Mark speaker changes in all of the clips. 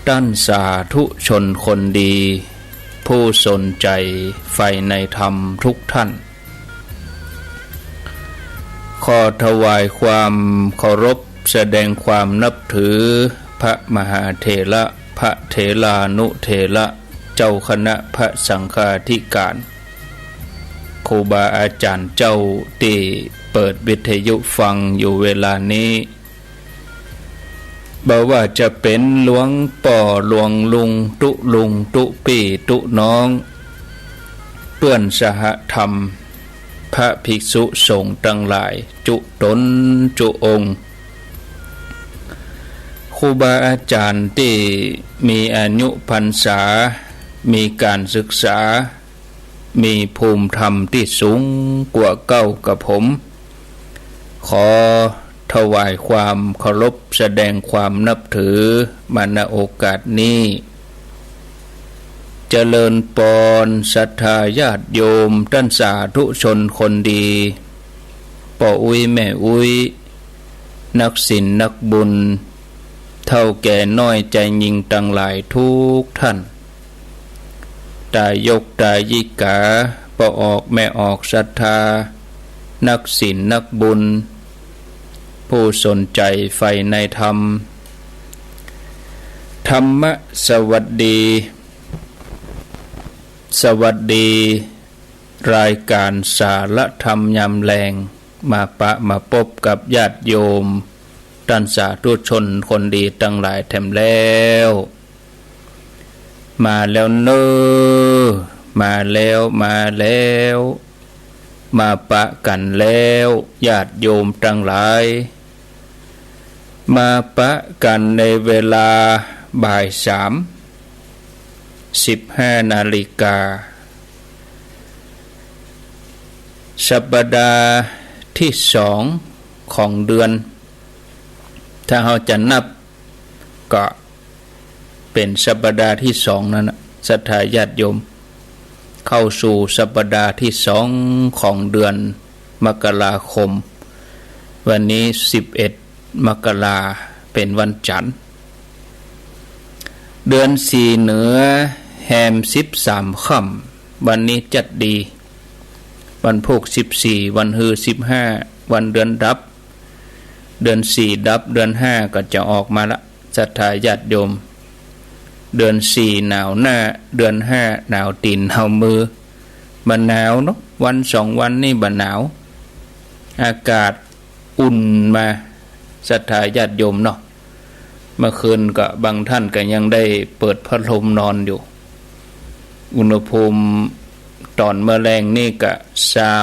Speaker 1: ด้านสาธุชนคนดีผู้สนใจใฝ่ในธรรมทุกท่านขอถวายความเคารพแสดงความนับถือพระมหาเถระพระเถรานุเถระเจ้าคณะพระสังฆาธิการครูบาอาจารย์เจ้าที่เปิดวิทยุฟังอยู่เวลานี้บอกว่าจะเป็นหลวงป่อหลวงลุงตุลุงตุปี่ตุน้องเพื่อนสหธรรมพระภิกษุสงฆ์ทั้งหลายจุตนจุองค์ครูบาอาจารย์ที่มีอายุพรรษามีการศึกษามีภูมิธรรมที่สูงกว่าเก้ากับผมขอถวายความเคารพแสดงความนับถือมาณโอกาสนี้เจริญปอนศรัทธาญาติโยมท่านสาธุชนคนดีป่ออุ้ยแม่อุ้ยนักศีลนักบุญเท่าแก่น้อยใจยิงตั้งหลายทุกท่านตายกตายิกาป่อออกแม่ออกศรัทธานักศีลนักบุญผู้สนใจใฝ่ในธรรมธรรมะสวัสดีสวัสดีรายการสารธรรมยามแรงมาพบกับญาติโยมท่านสาธุชนคนดีตั้งหลายแถมแล้วมาแล้วเนอมาแล้วมาปะกันแล้วญาติโยมตั้งหลายมาปะกันในเวลาบ่าย3:15 นาฬิกาสัปดาห์ที่2ของเดือนถ้าเราจะนับก็เป็นสัปดาห์ที่2นั่นนะศรัทธาญาติโยมเข้าสู่สัปดาห์ที่2ของเดือนมกราคมวันนี้11 มกราเป็นวันจันทร์เดือน4เหนือแฮม13ค่ำวันนี้จัดดีวันพุธ14วันฮือ15วันเดือนดับเดือน4ดับเดือน5ก็จะออกมาละศรัทธาญาติโยมเดือน4หนาวหน้าเดือน5หนาวตีนหนาวมือบ่หนาวเนาะวัน2วันนี่บ่หนาวอากาศอุ่นมาศรัทธาญาติโยมเนาะเมื่อคืนก็บางท่านก็ยังได้เปิดพัดลมนอนอยู่อุณหภูมิตอนเมื่อแรงนี่ก็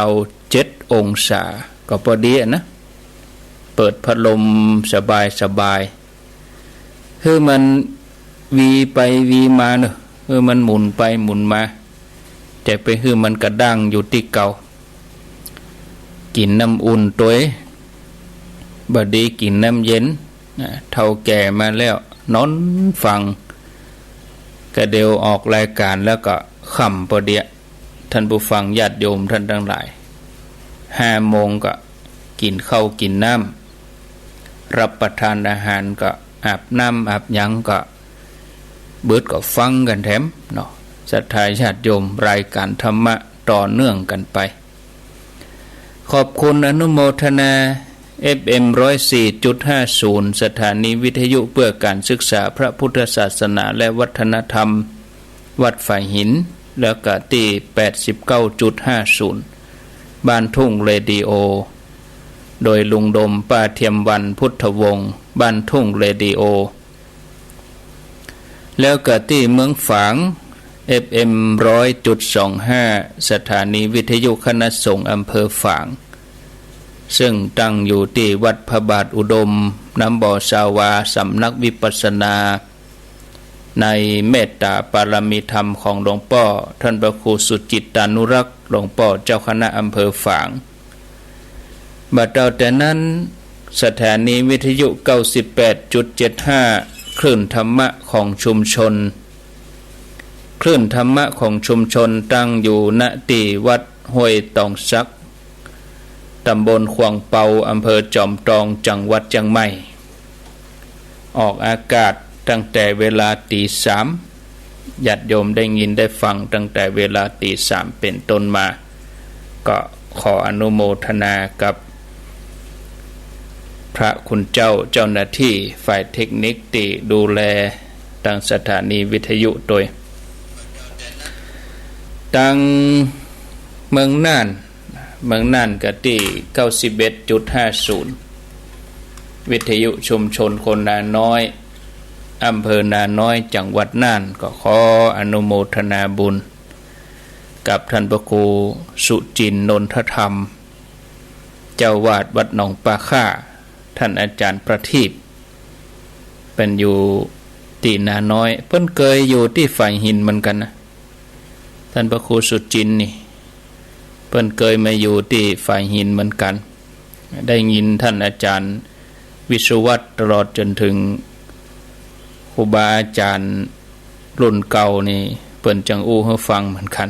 Speaker 1: 27 องศาก็พอดีนะเปิดพัดลมสบายคือมันวีไปวีมาเนอะมันหมุนไปหมุนมาแต่ไปคือมันกระด้างอยู่ที่เก่ากินน้ำอุ่นตัวบดีกินน้ำเย็นเท่าแก่มาแล้วนอนฟังกระเดียวออกรายการแล้วก็ค่ำพอดีท่านผู้ฟังญาติโยมท่านทั้งหลาย5 โมงก็กินข้าวกินน้ำรับประทานอาหารก็อาบน้ำอาบหยังก็เบิดก็ฟังกันแถมเนาะศรัทธาญาติโยมรายการธรรมะต่อเนื่องกันไปขอบคุณอนุโมทนา FM 104.50 สถานีวิทยุเพื่อการศึกษาพระพุทธศาสนาและวัฒนธรรมวัดฝ่ายหินแล้วก็ที่ 89.50 บ้านทุ่งเรดิโอโดยลุงดมป้าเทียมวันพุทธวงศ์บ้านทุ่งเรดิโอแล้วก็ที่เมืองฝาง FM 100.25 สถานีวิทยุคณะสงฆ์อำเภอฝางซึ่งตั้งอยู่ที่วัดพระบาทอุดมน้ำบ่อสาวาสำนักวิปัสสนาในเมตตาปารมีธรรมของหลวงพ่อท่านพระครูสุจิตตานุรักษ์หลวงพ่อเจ้าคณะอำเภอฝางบัดแต่นั้นสถานีวิทยุ 98.75 คลื่นธรรมะของชุมชนคลื่นธรรมะของชุมชนตั้งอยู่ณที่วัดห้วยตองซักตำบลขวางเปาอำเภอจอมทองจังหวัดเชียงใหม่ออกอากาศ ตั้งแต่เวลาตี 3ญาติโยมได้ยินได้ฟังตั้งแต่เวลาตี 3เป็นต้นมาก็ขออนุโมทนากับพระคุณเจ้าหน้าที่ฝ่ายเทคนิคที่ดูแลทางสถานีวิทยุโดยดังเมืองน่านกะที่ 91.50 วิทยุชุมชนคนนาน้อยอำเภอนาน้อยจังหวัดน่านก็ขออนุโมทนาบุญกับท่านพระครูสุจินต์นนทธรรมเจ้าวาดวัดหนองปลาค่าท่านอาจารย์ประทีปเป็นอยู่ที่นาน้อยเพิ่นเคยอยู่ที่ฝ่ายหินเหมือนกันนะท่านพระครูสุจินต์นี่เพิ่นเคยมาอยู่ที่ฝ่ายหินเหมือนกันได้ยินท่านอาจารย์วิศวัตตลอดจนถึงครูบาอาจารย์รุ่นเก่านี่เพิ่นจังอู้ให้ฟังเหมือนกัน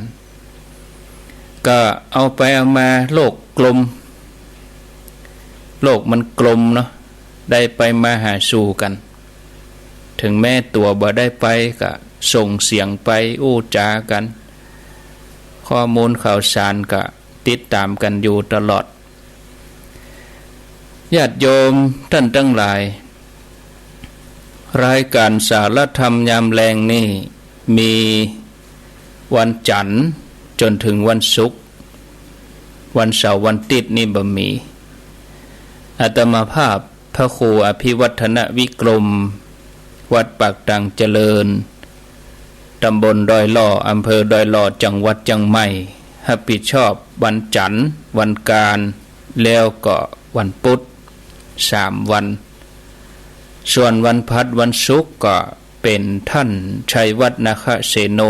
Speaker 1: ก็เอาไปเอามาโลกกลมโลกมันกลมเนาะได้ไปมาหาสู่กันถึงแม้ตัวบ่ได้ไปก็ส่งเสียงไปอู้จากันข้อมูลข่าวสารก็ติดตามกันอยู่ตลอดญาติโยมท่านทั้งหลายรายการสารธรรมยามแลงนี่มีวันจันทร์จนถึงวันศุกร์วันเสาร์วันอาทิตย์นี่บ่มีอาตมาภาพพระครูอภิวัฒนวิกรมวัดปากตังเจริญตำบลดอยหล่ออำเภอดอยหล่อจังหวัดเชียงใหม่รับผิดชอบวันจันทร์วันการแล้วก็วันพุธ3 วันส่วนวันพัดวันศุกร์ก็เป็นท่านชัยวัฒนคเสโน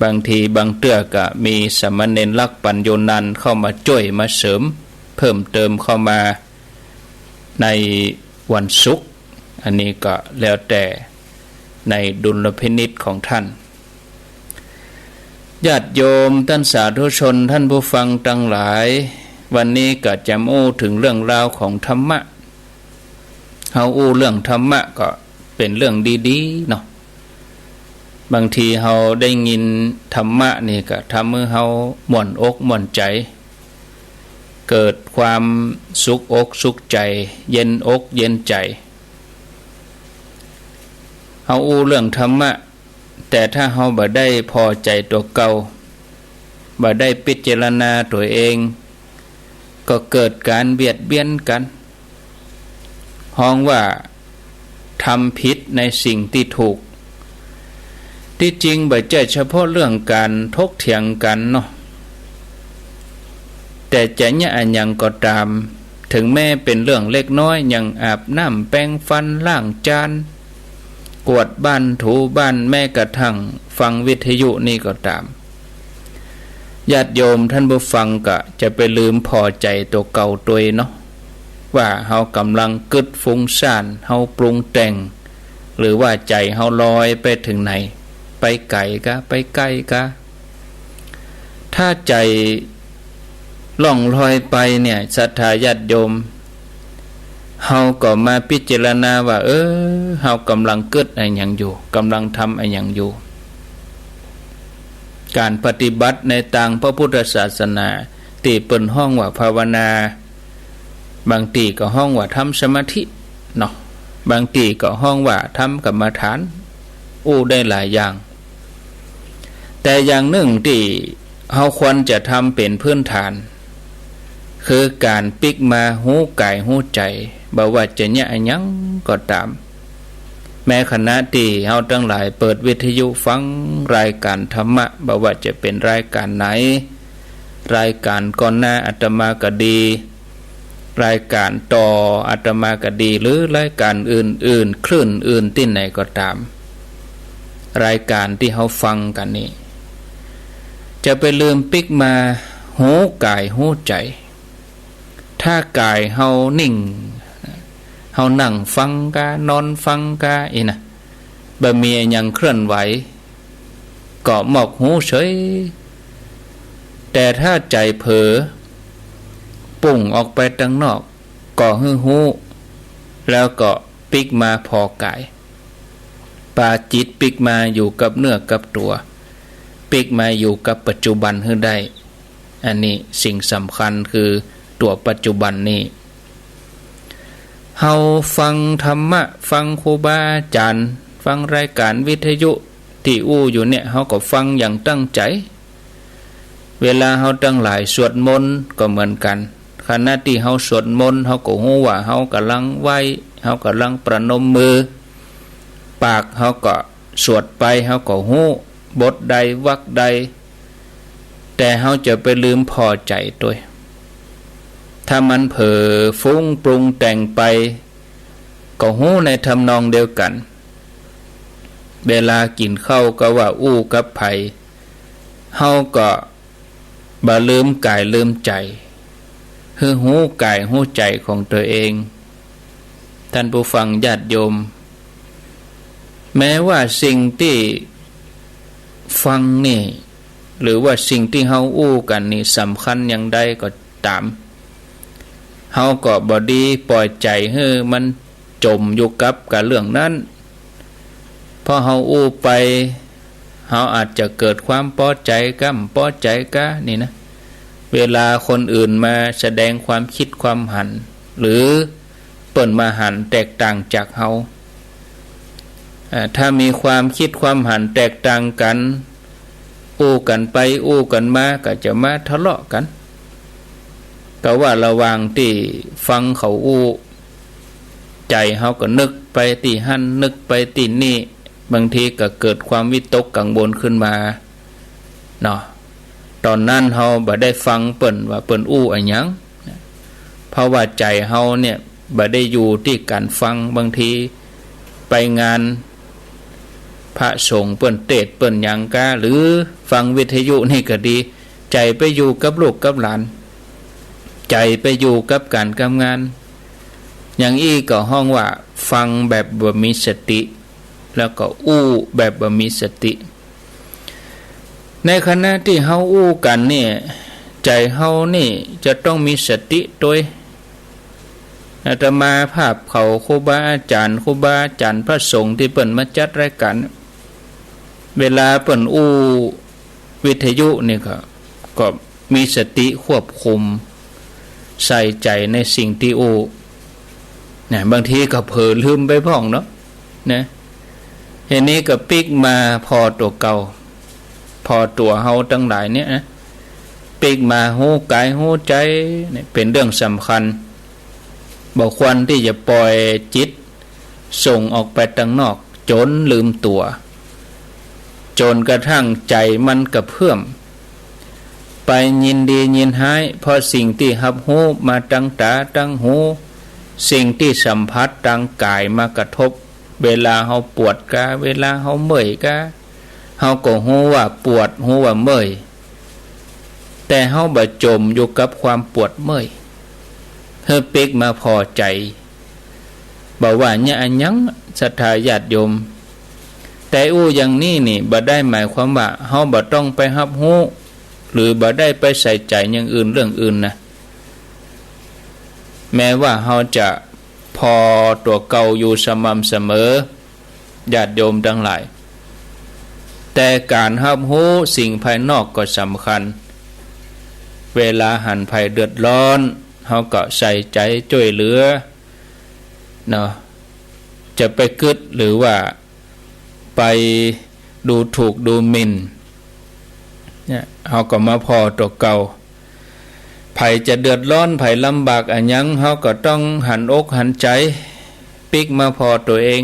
Speaker 1: บางทีบางเตื้อก็มีสามเณรลักษณ์ปัญโยนันท์เข้ามาช่วยมาเสริมเพิ่มเติมเข้ามาในวันศุกร์อันนี้ก็แล้วแต่ในดุลพินิจของท่านญาติโยมท่านสาธุชนท่านผู้ฟังทั้งหลายวันนี้ก็จะอู้ถึงเรื่องราวของธรรมะเฮาอู้เรื่องธรรมะก็เป็นเรื่องดีๆเนาะบางทีเฮาได้ยินธรรมะนี่ก็ทำให้เฮาม่วนอกม่วนใจเกิดความสุขอกสุขใจเย็นอกเย็นใจเฮาอู้เรื่องธรรมะแต่ถ้าเฮาบ่ได้พอใจตัวเก่าบ่ได้พิจารณาตัวเองก็เกิดการเบียดเบียนกันฮ้องว่าทำผิดในสิ่งที่ถูกที่จริงบ่ใช่เฉพาะเรื่องการทกเถียงกันเนาะแต่จะเนี่ยอันยังก็ตามถึงแม้เป็นเรื่องเล็กน้อยอย่างอาบน้ำแปรงฟันล้างจานกวาดบ้านถูบ้านแม้กระทั่งฟังวิทยุนี่ก็ตามญาติโยมท่านผู้ฟังก็จะไปลืมพอใจตัวเก่าตัวเนาะว่าเฮากำลังกึดฟุ้งซ่านเฮาปรุงแต่งหรือว่าใจเฮาลอยไปถึงไหนไปไกลกะไปใกล้กะถ้าใจล่องลอยไปเนี่ยศรัทธาญาติโยมเฮาก็มาพิจารณาว่าเฮากำลังเกิดอะไรอย่างอยู่กำลังทำอะไรอย่างอยู่การปฏิบัติในทางพระพุทธศาสนาที่เปิ้นห้องว่าภาวนาบางทีก็ห้องว่าทำสมาธิเนาะบางทีก็ห้องว่าทำกรรมฐานได้หลายอย่างแต่อย่างหนึ่งที่เฮาควรจะทำเป็นพื้นฐานคือการปิกมาหูกายหูใจบ่ว่าจะเนี่ยอันยังก็ตามแม้ขณะที่เฮาทั้งหลายเปิดวิทยุฟังรายการธรรมะบ่ว่าจะเป็นรายการไหนรายการก่อนหน้าอาตมาก็ดีรายการต่ออาตมาก็ดีหรือรายการอื่นๆคลื่นอื่นที่ไหนก็ตามรายการที่เฮาฟังกันนี่จะไปลืมปิกมาหูกายหูใจถ้ากายเฮานิ่งเฮานั่งฟังกานอนฟังกานะบ่มีหยังเคลื่อนไหวก็หมอกหูเฉยแต่ถ้าใจเผลอปุ่งออกไปทางนอกก็หูแล้วก็ ปิกมาพอกายปาจิตปิกมาอยู่กับเนื้อกับตัวปิกมาอยู่กับปัจจุบันให้ได้อันนี้สิ่งสำคัญคือตัวปัจจุบันนี้เฮาฟังธรรมะฟังครูบาอาจารย์ฟังรายการวิทยุที่อยู่เนี่ยเฮาก็ฟังอย่างตั้งใจเวลาเฮาตั้งหลายสวดมนต์ก็เหมือนกันขณะที่เฮาสวดมนต์เฮาก็ฮู้ว่าเฮากำลังไหว้เฮากำลังประนมมือปากเฮาก็สวดไปเฮาก็ฮู้บทใดวรรคใดแต่เฮาจะไปลืมพอใจตัวถ้ามันเผลอฟุ้งปรุงแต่งไปก็ฮู้ในทำนองเดียวกันเวลากินข้าวก็ว่ากับไผเฮาก็บ่ลืมกายลืมใจคือฮู้กายฮู้ใจของตัวเองท่านผู้ฟังญาติโยมแม้ว่าสิ่งที่ฟังนี่หรือว่าสิ่งที่เฮากันนี่สำคัญอย่างใดก็ตามเฮาก็บ่ดีปล่อยใจให้มันจมอยู่กับเรื่องนั้นพอเฮาไปเฮาอาจจะเกิดความพอใจพอใจนี่นะเวลาคนอื่นมาแสดงความคิดความหันหรือเปิ่นมาหันแตกต่างจากเฮาถ้ามีความคิดความหันแตกต่างกันกันไปกันมาก็จะมาทะเลาะกันก็ว่าระหว่างที่ฟังเขาใจเฮาก็นึกไปที่หั่นนึกไปที่นี่บางทีก็เกิดความวิตกกังวลขึ้นมาเนาะตอนนั้นเฮาบ่ได้ฟังเปิ้นว่าเปิ้นอันหยังเพราะว่าใจเฮาเนี่ยบ่ได้อยู่ที่การฟังบางทีไปงานพระสงฆ์เปิ้นเทศน์เปิ้นหยังกะหรือฟังวิทยุนี่ก็ดีใจไปอยู่กับลูกกับหลานใจไปอยู่กับการทำงานอย่างก็ห้องว่าฟังแบบบ่มีสติแล้วก็แบบบ่มีสติในขณะที่เฮากันเนี่ยใจเฮานี่จะต้องมีสติด้วยอาตมาภาพเขาครูบาอาจารย์พระสงฆ์ที่เปิ้นมาจัดรายการเวลาเปิ้นวิทยุนี่ก็มีสติควบคุมใส่ใจในสิ่งที่เนี่ยบางทีก็เผลอลืมไปพ้องเนาะนะเห็นนี้ก็ปิกมาพอตัวเก่าพอตัวเฮาทั้งหลายเนี่ยนะปิกมาฮู้กายฮู้ใจเนี่ยเป็นเรื่องสำคัญบ่ควรที่จะปล่อยจิตส่งออกไปทางนอกจนลืมตัวจนกระทั่งใจมันกระเพื่อมไปยินดียินร้ายเพราะสิ่งที่รับรู้มาตั้งตาตั้งหูสิ่งที่สัมผัสทางกายมากระทบเวลาเฮาปวดเวลาเฮาเมื่อยเฮาก็ฮู้ว่าปวดฮู้ว่าเมื่อยแต่เฮาบ่จมอยู่กับความปวดเมื่อยเฮาปิกมาพอใจบอกว่าเนี่ยอันยังศรัทธาญาติโยมแต่อย่างนี้นี่บ่ได้หมายความว่าเฮาบ่ต้องไปรับรู้หรือบ่ได้ไปใส่ใจอย่างอื่นเรื่องอื่นนะแม้ว่าเฮาจะพอตัวเก่าอยู่สม่ำเสมอญาติโยมทั้งหลายแต่การรับรู้สิ่งภายนอกก็สำคัญเวลาหันภัยเดือดร้อนเฮาก็ใส่ใจช่วยเหลือเนาะจะไปกึดหรือว่าไปดูถูกดูหมิ่นเนี่ยเฮาก็มาพอตัวเก่าภัยจะเดือดร้อนภัยลำบากอันยังเฮาก็ต้องหันอกหันใจปิกมาพอตัวเอง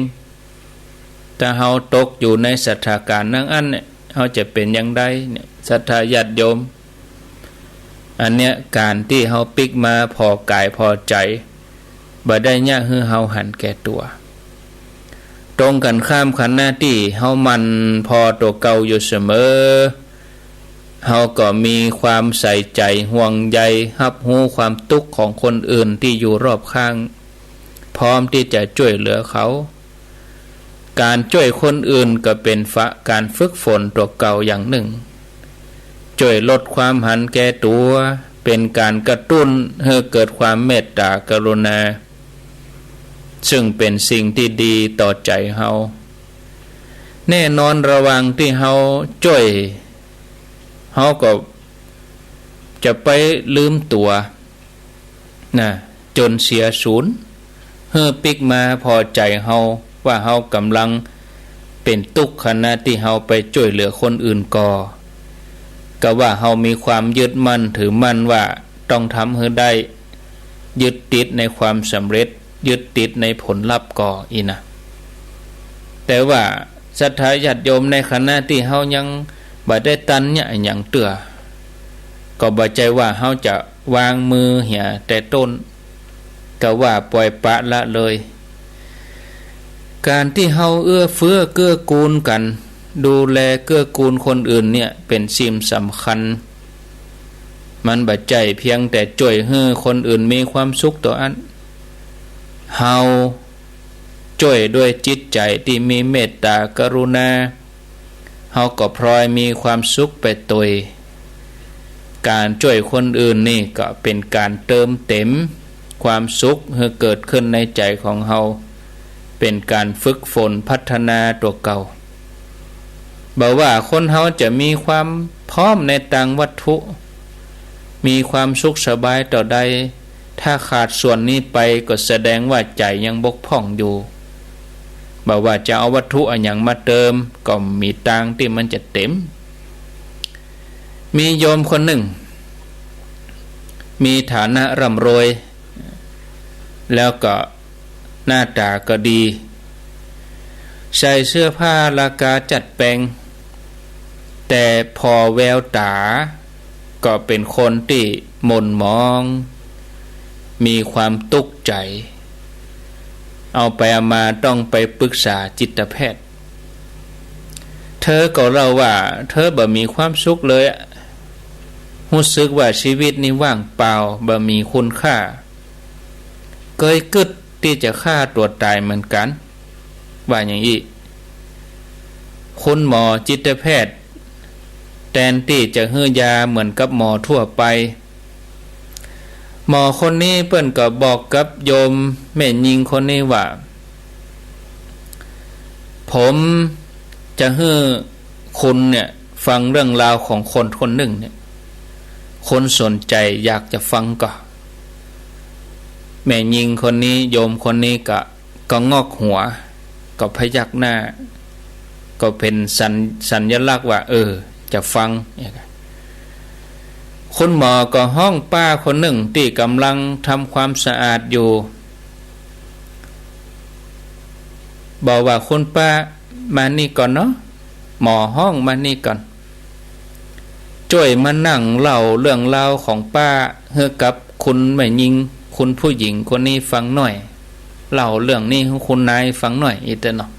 Speaker 1: ถ้าเฮาตกอยู่ในสถานการณ์นั้นเนี่ยเฮาจะเป็นอย่างไรเนี่ยศรัทธาญาติโยมอันเนี้ยการที่เฮาปิกมาพอกายพอใจบ่ได้ยะให้เฮาหันแก่ตัวตรงกันข้ามขันหน้าที่เฮามันพอตัวเก่าอยู่เสมอเฮาก็มีความใส่ใจห่วงใยรับรู้ความทุกข์ของคนอื่นที่อยู่รอบข้างพร้อมที่จะช่วยเหลือเขาการช่วยคนอื่นก็เป็นการฝึกฝนตัวเก่าอย่างหนึ่งช่วยลดความหันแก่ตัวเป็นการกระตุ้นให้เกิดความเมตตากรุณา ซึ่งเป็นสิ่งที่ดีต่อใจเฮาแน่นอนระวังที่เฮาจ้อยเฮาก็จะไปลืมตัวนะจนเสียศูนย์เฮือปิกมาพอใจเฮาว่าเฮากำลังเป็นทุกข์ขณะที่เฮาไปช่วยเหลือคนอื่นก็ว่าเฮามีความยึดมั่นถือมั่นว่าต้องทำให้ได้ยึดติดในความสำเร็จยึดติดในผลลัพธ์ก่ออีนะแต่ว่าศรัทธาญาติโยมในขณะที่เฮายังบ่ได้ตันเนี่ยอย่างเตื้อก็บ่ใจว่าเฮาจะวางมือเหียแต่ต้นก็ว่าปล่อยปะละเลยการที่เฮาเอื้อเฟื้อเกื้อกูลกันดูแลเกื้อกูลคนอื่นเนี่ยเป็นสิ่งสำคัญมันบ่ใจเพียงแต่ช่วยให้คนอื่นมีความสุขต่ออันเฮาช่วยด้วยจิตใจที่มีเมตตากรุณาเฮาก็พลอยมีความสุขไปตวยการช่วยคนอื่นนี่ก็เป็นการเติมเต็มความสุขให้เกิดขึ้นในใจของเฮาเป็นการฝึกฝนพัฒนาตัวเก่าบอกว่าคนเฮาจะมีความพร้อมในทางวัตถุมีความสุขสบายต่อใดถ้าขาดส่วนนี้ไปก็แสดงว่าใจยังบกพร่องอยู่บอกว่าจะเอาวัตถุอันอย่างมาเติมก็มีทางที่มันจะเต็มมีโยมคนหนึ่งมีฐานะร่ำรวยแล้วก็หน้าตาก็ดีใส่เสื้อผ้าราคาจัดแปลงแต่พอแววตาก็เป็นคนที่หม่นหมองมีความตุกข์ใจเอาไปเอามาต้องไปปรึกษาจิตแพทย์เธอก็เล่าว่าเธอบ่มีความสุขเลยรู้สึกว่าชีวิตนี้ว่างเปล่าบ่มีคุณค่าเคยกึดที่จะฆ่าตัวตายเหมือนกันว่าอย่างนี้คุณหมอจิตแพทย์แทนที่จะให้ยาเหมือนกับหมอทั่วไปหมอคนนี้เปิ้นก็บอกกับโยมแม่หญิงคนนี้ว่าผมจะให้คุณเนี่ยฟังเรื่องราวของคนคนหนึ่งเนี่ยคนสนใจอยากจะฟังก็แม่หญิงคนนี้โยมคนนี้ก็งอกหัวก็พยักหน้าก็เป็นสัญลักษณ์ว่าจะฟังคุณหมอก็ห้องป้าคนหนึ่งที่กำลังทำความสะอาดอยู่บอกว่าคุณป้ามานี่ก่อนเนาะหมอห้องมานี่ก่อนช่วยมานั่งเล่าเรื่องราวของป้าให้กับคุณแม่หญิงคุณผู้หญิงคนนี้ฟังหน่อยเล่าเรื่องนี้ให้คุณนายฟังหน่อยอีเตอเนาะ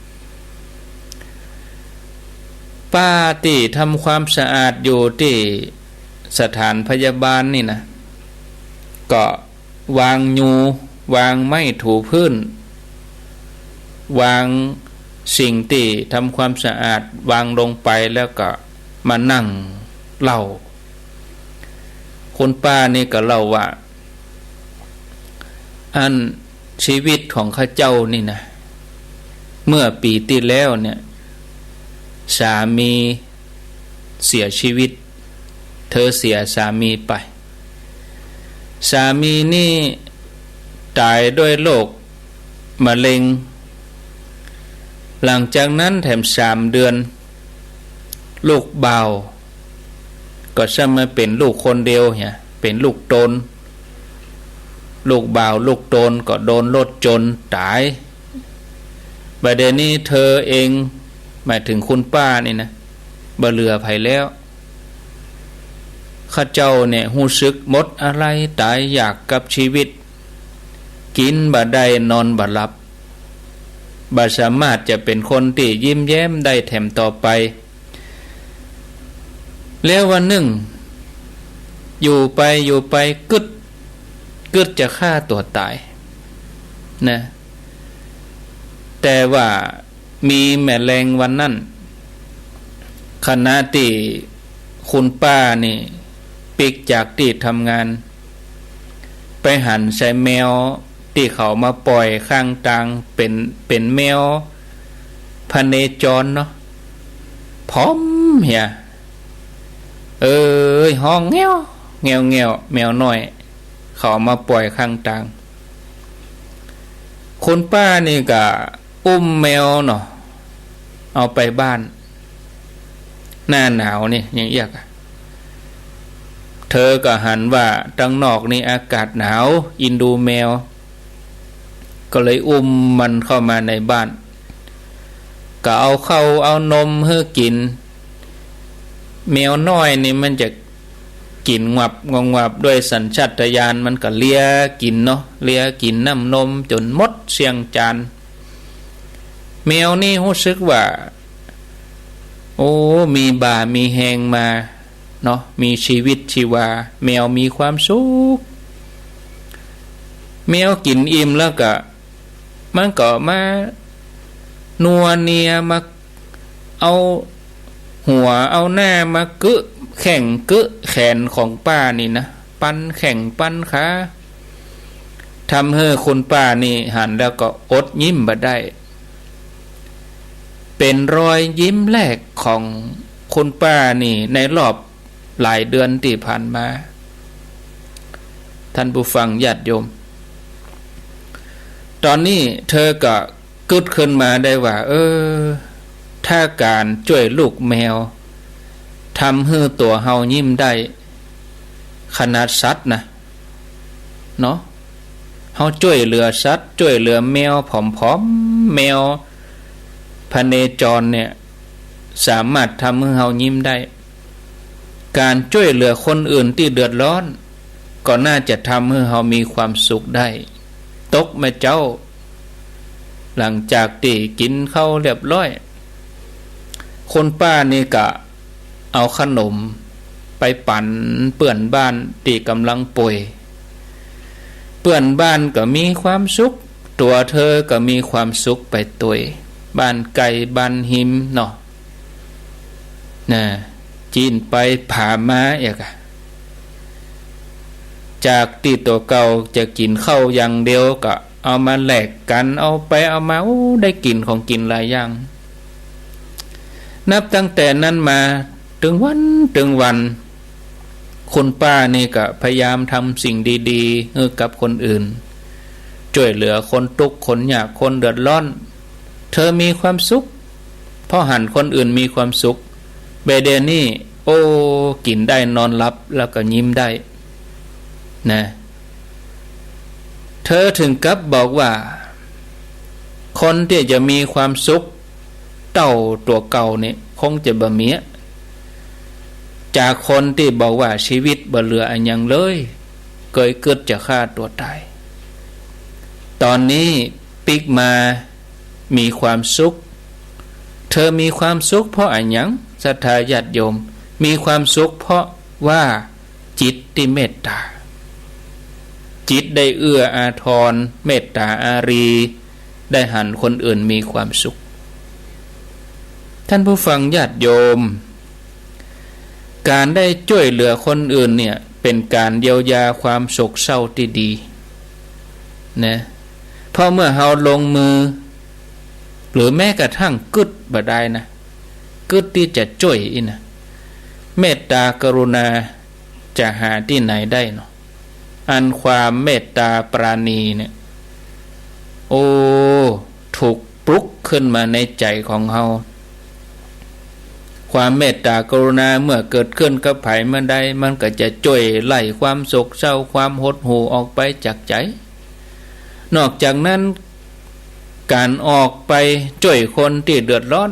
Speaker 1: ป้าที่ทำความสะอาดอยู่ที่สถานพยาบาลนี่นะก็วางยูวางไม้ถูพื้นวางสิ่งที่ทำความสะอาดวางลงไปแล้วก็มานั่งเล่าคุณป้านี่ก็เล่าว่าอันชีวิตของข้าเจ้านี่นะเมื่อปีที่แล้วเนี่ยสามีเสียชีวิตเธอเสียสามีไปสามีนี่ตายด้วยโรคมะเร็งหลังจากนั้นแถม3 เดือนลูกบ่าวก็จะมาเป็นลูกคนเดียวเนี่ยเป็นลูกโตนลูกบ่าวลูกโตนก็โดนรถชนตายบัดนี้เธอเองหมายถึงคุณป้านี่นะบ่เหลือไผแล้วข้าเจ้าเนี่ยรู้สึกหมดอะไรตายอยากกับชีวิตกินบ่ได้นอนบ่หลับบ่สามารถจะเป็นคนที่ยิ้มแย้มได้แถมต่อไปแล้ววันหนึ่งอยู่ไปกึดจะฆ่าตัวตายนะแต่ว่ามีแมลงวันนั้นขณะที่คุณป้านี่ปิกจากที่ทำงานไปหันใส่แมว ที่เขามาปล่อยข้างทางเป็นแมวพเนจรเนาะพร้อมเหียห้องแงวแมวน้อยเขามาปล่อยข้างทางคนป้านี่ก็อุ้มแมวเนาะเอาไปบ้านหน้าหนาวนี่ยังเอียกเธอก็หันว่าดังนอกนี่อากาศหนาวอินดูแมวก็เลยอุ้มมันเข้ามาในบ้านก็เอาเข้าเอานมให้กินแมวน้อยนี่มันจะกินงับด้วยสัญชาตญาณมันก็เลียกินเนาะเลียกินน้ำนมจนหมดเสียงจานแมวนี่รู้สึกว่าโอ้มีบ่ามีแหงมาเนาะมีชีวิตชีวาแมวมีความสุขแมวกินอิ่มแล้วก็มันก็มานัวเนียมาเอาหัวเอาหน้ามากึแข่งกึแขนของป้านี่นะปันแข่งปันขาทำให้คนป้านี่หันแล้วก็อดยิ้มบ่ได้เป็นรอยยิ้มแรกของคนป้านี่ในรอบหลายเดือนที่ผ่านมาท่านผู้ฟังญาติโยมตอนนี้เธอก็กึดขึ้นมาได้ว่าถ้าการช่วยลูกแมวทำให้ตัวเฮายิ้มได้ขนาดสัตว์นะเนาะเฮาช่วยเหลือสัตว์ช่วยเหลือแมวผอมๆแมวพเนจรเนี่ยสามารถทำให้เฮายิ้มได้การช่วยเหลือคนอื่นที่เดือดร้อนก็น่าจะทำให้เฮามีความสุขได้ตกแม่เจ้าหลังจากที่กินข้าวเรียบร้อยคนป้านี่ก็เอาขนมไปปั่นเปื่อนบ้านที่กำลังป่วยเปื่อนบ้านก็มีความสุขตัวเธอก็มีความสุขไปตัวบ้านไก่บ้านหิมเนาะจีนไปผ่ามาอีกจากที่ตัวเก่าจะกินข้าวอย่างเดียวก็เอามาแลกกันเอาไปเอามาได้กินของกินหลายอย่างนับตั้งแต่นั้นมาถึงวันคนป้านี่ก็พยายามทำสิ่งดีๆให้กับคนอื่นช่วยเหลือคนทุกข์คนยากคนเดือดร้อนเธอมีความสุขเพราะหันคนอื่นมีความสุขเบเดนี่กินได้นอนหลับแล้วก็ยิ้มได้นะเธอถึงกับบอกว่าคนที่จะมีความสุขเต่าตัวเก่านี่คงจะบ่มีจากคนที่บอกว่าชีวิตบ่เหลืออันยังเลยเกิดจะฆ่าตัวตายตอนนี้ปิกมามีความสุขเธอมีความสุขเพราะอันยังศรัทธาญาติโยมมีความสุขเพราะว่าจิตที่เมตตาจิตได้เอื้ออาทรเมตตาอารีได้หันคนอื่นมีความสุขท่านผู้ฟังญาติโยมการได้ช่วยเหลือคนอื่นเนี่ยเป็นการเยียวยาความโศกเศร้าที่ดีนะเพราะเมื่อเราลงมือหรือแม้กระทั่งกึดบ่ได้นะกึดที่จะช่วยนะเมตตากรุณาจะหาที่ไหนได้เนาะอันความเมตตาปราณีเนี่ยถูกปลุกขึ้นมาในใจของเราความเมตตากรุณาเมื่อเกิดขึ้นกับไผเมื่อใดมันก็จะช่วยไล่ความโศกเศร้าความหดหู่ออกไปจากใจนอกจากนั้นการออกไปช่วยคนที่เดือดร้อน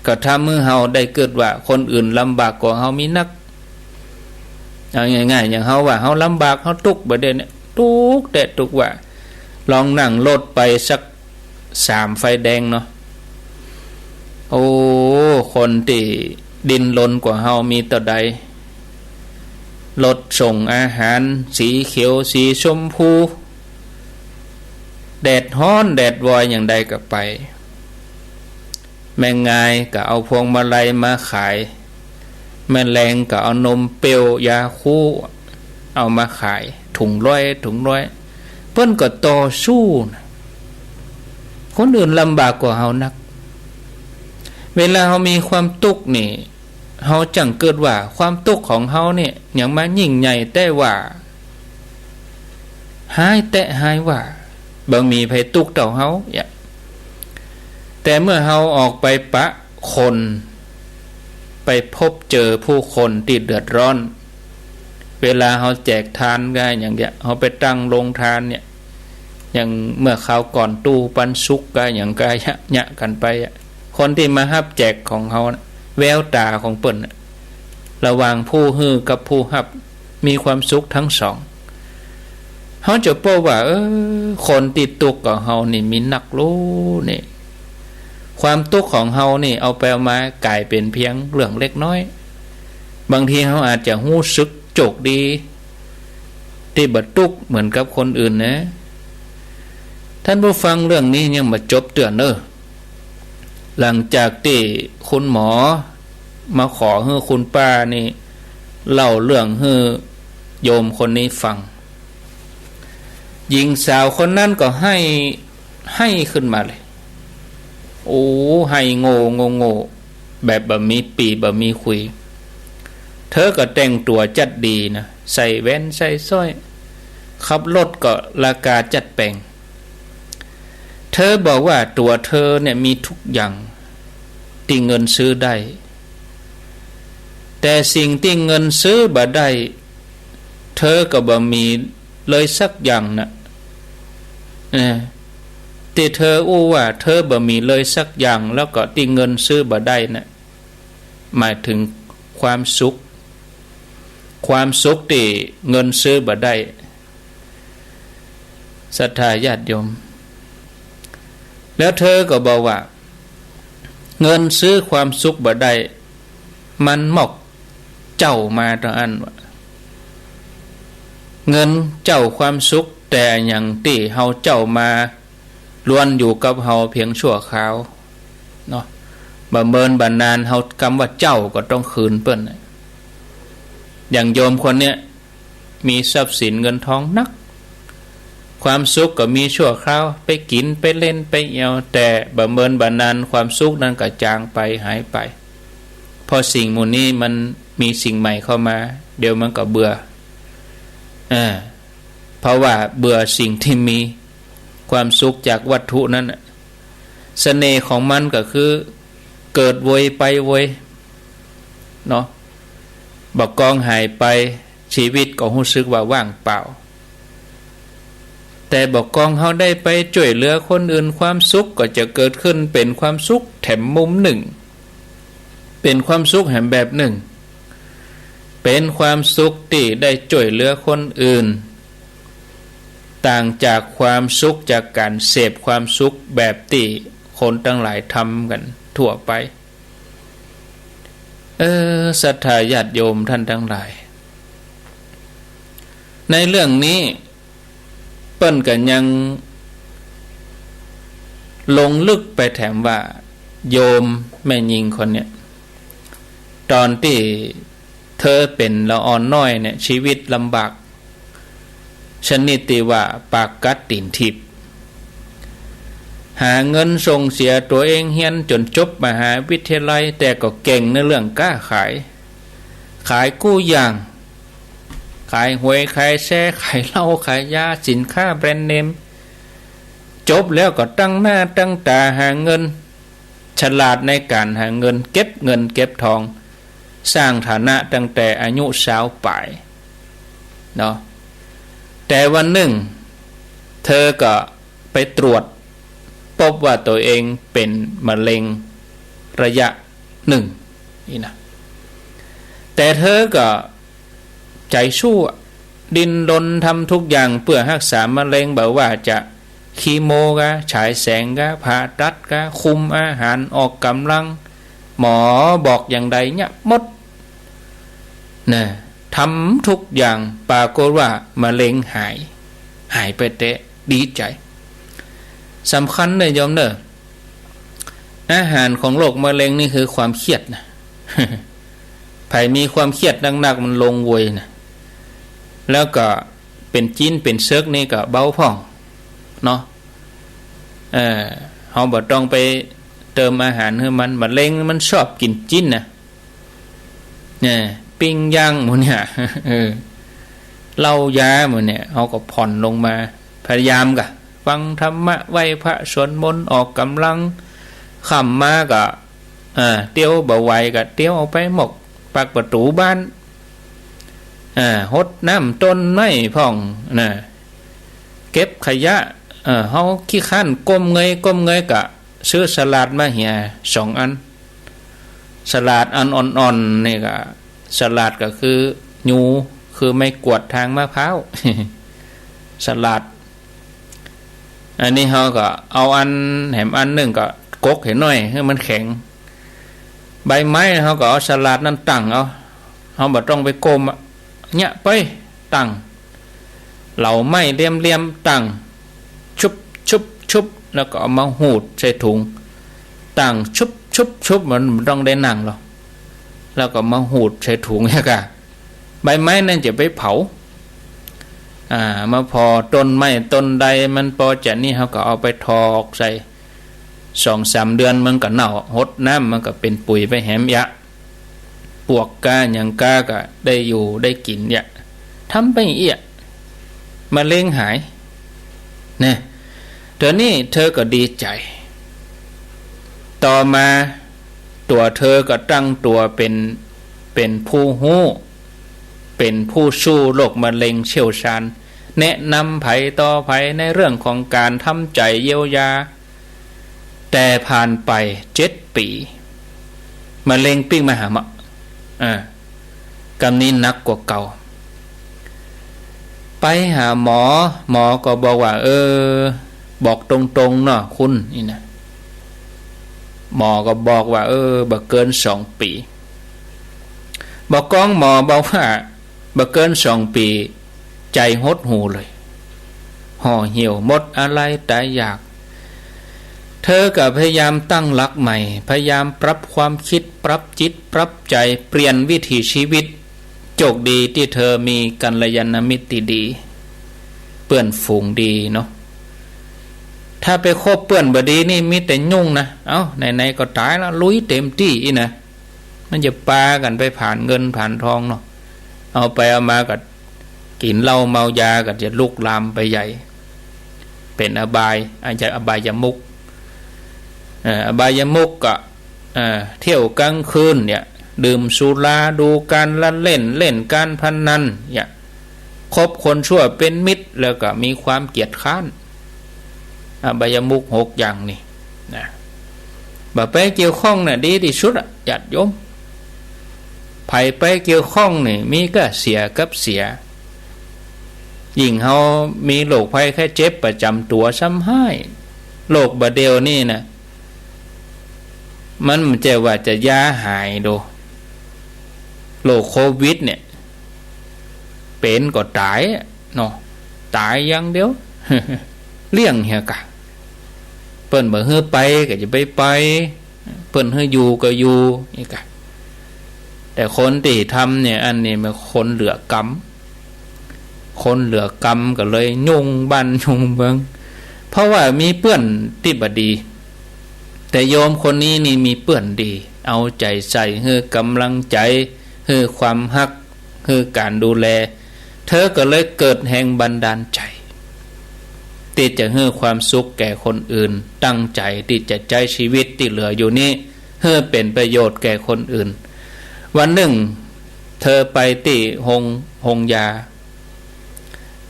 Speaker 1: ก็ทำให้เราได้เกิดว่าคนอื่นลำบากกว่าเรามีนักเอาง่ายๆอย่างเราว่าเราลำบากเราทุกข์บ่ได้เนี่ยทุกข์แต่ทุกข์ว่าลองนั่งรถไปสัก3ไฟแดงเนาะคนที่ดินรนกว่าเฮามีต่อใดรถส่งอาหารสีเขียวสีชมพูแดดฮ้อนแดดวอยอย่างใดก็ไปแม่งายก็เอาพวงมาลัยมาขายแม่แรงก็เอานมเปรี้ยวยาคูเอามาขายถุงร้อย เพิ่นก็ต่อสู้นะคนอื่นลำบากกว่าเฮานักเวลาเฮามีความทุกข์นี่เฮาจังเกิดว่าความทุกข์ของเฮาเนี่ยอย่างมายิ่งใหญ่แต่ว่าหายแต่หายว่าบ่มีไผทุกข์เท่าเฮาแต่เมื่อเฮาออกไปปะคนไปพบเจอผู้คนที่เดือดร้อนเวลาเฮาแจกทานก็อย่างเงี้ยเฮาไปตั้งโรงทานเนี่ยอย่างเมื่อคราวก่อนตู้ปันสุกก็อย่างกายยะกันไปคนที่มารับแจกของเฮาแววตาของเปิ้นระหว่างผู้ฮื้อกับผู้รับมีความสุขทั้งสองเฮาจะพบว่าคนติดทุกข์กับเฮานี่มีนักรู้นี่ความทุกข์ของเฮานี่เอาไปเอามากลายเป็นเพียงเรื่องเล็กน้อยบางทีเฮาอาจจะรู้สึกโจกดีที่บ่ทุกข์เหมือนกับคนอื่นนะท่านผู้ฟังเรื่องนี้ยังมาจบเตือนหลังจากที่คุณหมอมาขอให้คุณป้านี่เล่าเรื่องให้โยมคนนี้ฟังหญิงสาวคนนั้นก็ให้ขึ้นมาเลยโอ้ให้โง่แบบบะมีปีบะมีคุยเธอก็แต่งตัวจัดดีนะใส่แว่นใส่สร้อยขับรถก็ราคาจัดแปลงเธอบอกว่าตัวเธอเนี่ยมีทุกอย่างที่เงินซื้อได้แต่สิ่งที่เงินซื้อบ่ได้เธอก็บ่มีเลยสักอย่างนะที่เธออู้ว่าเธอบ่มีเลยสักอย่างแล้วก็ที่เงินซื้อบ่ได้นะหมายถึงความสุขที่เงินซื้อบ่ได้ศรัทธาญาติโยมแล้วเธอก็บอกว่าเงินซื้อความสุขบ่ได้มันหมอกเจ้ามาตอนอันว่าเงินเจ้าความสุขแต่อย่างที่เฮาเจ้ามาล้วนอยู่กับเฮาเพียงชั่วคราวเนาะบ่เมินบ่นานเฮาคำว่าเจ้าก็ต้องคืนเปิ้นอย่างโยมคนเนี้ยมีทรัพย์สินเงินทองนักความสุขก็มีชั่วคราวไปกินไปเล่นไปเอี่ยวแต่บ่เมินบ่นานความสุขนั้นก็จางไปหายไปพอสิ่งหมู่นี้มันมีสิ่งใหม่เข้ามาเดี๋ยวมันก็เบื่อเพราะว่าเบื่อสิ่งที่มีความสุขจากวัตถุนั้นเสน่ห์ของมันก็คือเกิดโวยไปโวยเนาะบักกองหายไปชีวิตก็รู้สึกว่าว่างเปล่าแต่บักกองเฮาได้ไปช่วยเหลือคนอื่นความสุขก็จะเกิดขึ้นเป็นความสุขแถมมุมหนึ่งเป็นความสุขแห่งแบบหนึ่งเป็นความสุขที่ได้ช่วยเหลือคนอื่นต่างจากความสุขจากการเสพความสุขแบบที่คนทั้งหลายทำกันทั่วไปศรัทธาญาติโยมท่านทั้งหลายในเรื่องนี้เปิ้นกันยังลงลึกไปแถมว่าโยมแม่หญิงคนเนี้ยตอนที่เธอเป็นละอ่อนน้อยเนี่ยชีวิตลำบากชนิดที่ว่าปากกัดตีนทิพย์หาเงินส่งเสียตัวเองเรียนจนจบมหาวิทยาลัยแต่ก็เก่งในเรื่องค้าขายกู้อย่างขายหวยขายแช่ขายเหล้าขายยาสินค้าแบรนด์เนมจบแล้วก็ตั้งหน้าตั้งตาหาเงินฉลาดในการหาเงินเก็บเงินเก็บทองสร้างฐานะตั้งแต่อายุ20 ปลายเนาะแต่วันหนึ่งเธอก็ไปตรวจพบว่าตัวเองเป็นมะเร็งระยะ1นี่นะแต่เธอก็ใจสู้ดิ้นรนทำทุกอย่างเพื่อรักษามะเร็งแบบว่าจะคีโมกะฉายแสงกะผ่าตัดกะคุมอาหารออกกำลังหมอบอกอย่างใดเนี่ยหมดนะทำทุกอย่างปรากฏว่ามะเร็งหายไปเตะดีใจสำคัญเลยโยมเนอะอาหารของโรคมะเร็งนี่คือความเครียดนะ ไผมีความเครียดหนักๆมันลงเวยนะแล้วก็ เป็นจิ้นเป็นเซิกนี่ก็เบาพ่องเนาะเฮาบ่ต้องไปเติมอาหารให้มันมะเร็งมันชอบกินจิ้นนะเนี่ยปิ้งย่างหมดเนี่ยเหล้ายาหมดเนี่ยเฮาก็ผ่อนลงมาพยายามกะฟังธรรมะไหว้พระสวดมนต์ออกกำลังค่ำมาก็เตี้ยวบ่ไหวก็เตี้ยวเอาไปหมกปากประตูบ้านหดน้ำต้นไม้พ่องนะเก็บขยะเฮาขี้ข้านก้มเงยกะซื้อสลัดมาเหี่ย2 อันสลัดอันอ่อนๆนี่ก็สลัดก็คือยูคือไม่กวดทางมะพร้าวสลัดอันนี้เฮาก็เอาอันแหมอันนึงก็กกให้หน่อยให้มันแข็งใบไม้เฮาก็เอาสลัดนั้นตั้งเอาเฮาบ่ต้องไปโกมเนี่ยไปตั้งเหล่าไม้เลี่ยมๆตั้งชุบแล้วก็เอามาหูดใส่ถุงตั้งชุบมันต้องได้นั่งหรอกแล้วก็มาหูดใส่ถุงเนี่ยกะใบไม้นั่นจะไปเผามาพอต้นไม้ต้นใดมันพอจะนี่เขาก็เอาไปทอกใส่2-3 เดือนมันก็เน่าหดน้ำมันก็เป็นปุ๋ยไปแหมยะปวกกาอย่างกาก็ได้อยู่ได้กินเนี่ยทำไปเอี้ยมะเร็งหายเนี่ยเดี๋ยวนี้เธอก็ดีใจต่อมาตัวเธอก็ตั้งตัวเป็นผู้ฮู้เป็นผู้สู้โรคมะเร็งเชี่ยวชาญแนะนำไผต่อไผในเรื่องของการทำใจเยียวยาแต่ผ่านไป7 ปีมะเร็งปิ้งมาหามะกำนี้นักกว่าเก่าไปหาหมอก็บอกว่าบอกตรงๆเนาะคุณนี่นะหมอก็บอกว่าบ่เกิน2 ปีบอกกองหมอบอกว่าบ่เกิน2 ปีใจหดหูเลยห่อเหี่ยวหมดอะไรตายอยากเธอก็พยายามตั้งหลักใหม่พยายามปรับความคิดปรับจิตปรับใจเปลี่ยนวิถีชีวิตโชคดีที่เธอมีกัลยาณมิตรดีเพื่อนฝูงดีเนาะถ้าไปคบเพื่อนบ่ดีนี่มีแต่ยุ่งนะไหนๆก็ตายแล้วลุยเต็มที่อีนะมันจะปากันไปผ่านเงินผ่านทองเนาะเอาไปเอามาก็กินเหล้าเมายาก็จะลุกลามไปใหญ่เป็นอบายอาจจะอบายมุกอบายมุกก็เที่ยวกลางคืนเนี่ยดื่มสุราดูการละเล่นการพนันเนี่ยคบคนชั่วเป็นมิตรแล้วก็มีความเกียจค้านอบายมุก6 อย่างนี่นะบ่ไปเกี่ยวข้องน่ะดีที่สุดญาติโยมไผไปเกี่ยวข้องนี่มีก็เสียกับเสียยิ่งเฮามีโรคภัยแค่เจ็บประจำตัวซ้ำให้โรคบะเดียวนี่นะมันจะว่าจะยาหายโดโรคโควิดเนี่ยเป็นก็ตายเนาะตายอย่างเดียว เลี่ยงเหี่ยกะเปิ้นบ่ฮื้อไปก็จะไปเปิ้นฮื้ออยู่ก็อยู่นี่กะแต่คนที่ทำเนี่ยอันนี้มันคนเหลือกรรมก็เลยยุ่งบ้านยุ่งเมืองเพราะว่ามีเปื้อนที่บ่ดีแต่โยมคนนี้นี่มีเปื้อนดีเอาใจใส่ให้กำลังใจให้ความฮักให้การดูแลเธอก็เลยเกิดแห่งบันดาลใจที่จะให้ความสุขแก่คนอื่นตั้งใจที่จะใช้ชีวิตที่เหลืออยู่นี้ให้เป็นประโยชน์แก่คนอื่นวันหนึ่งเธอไปที่หงยา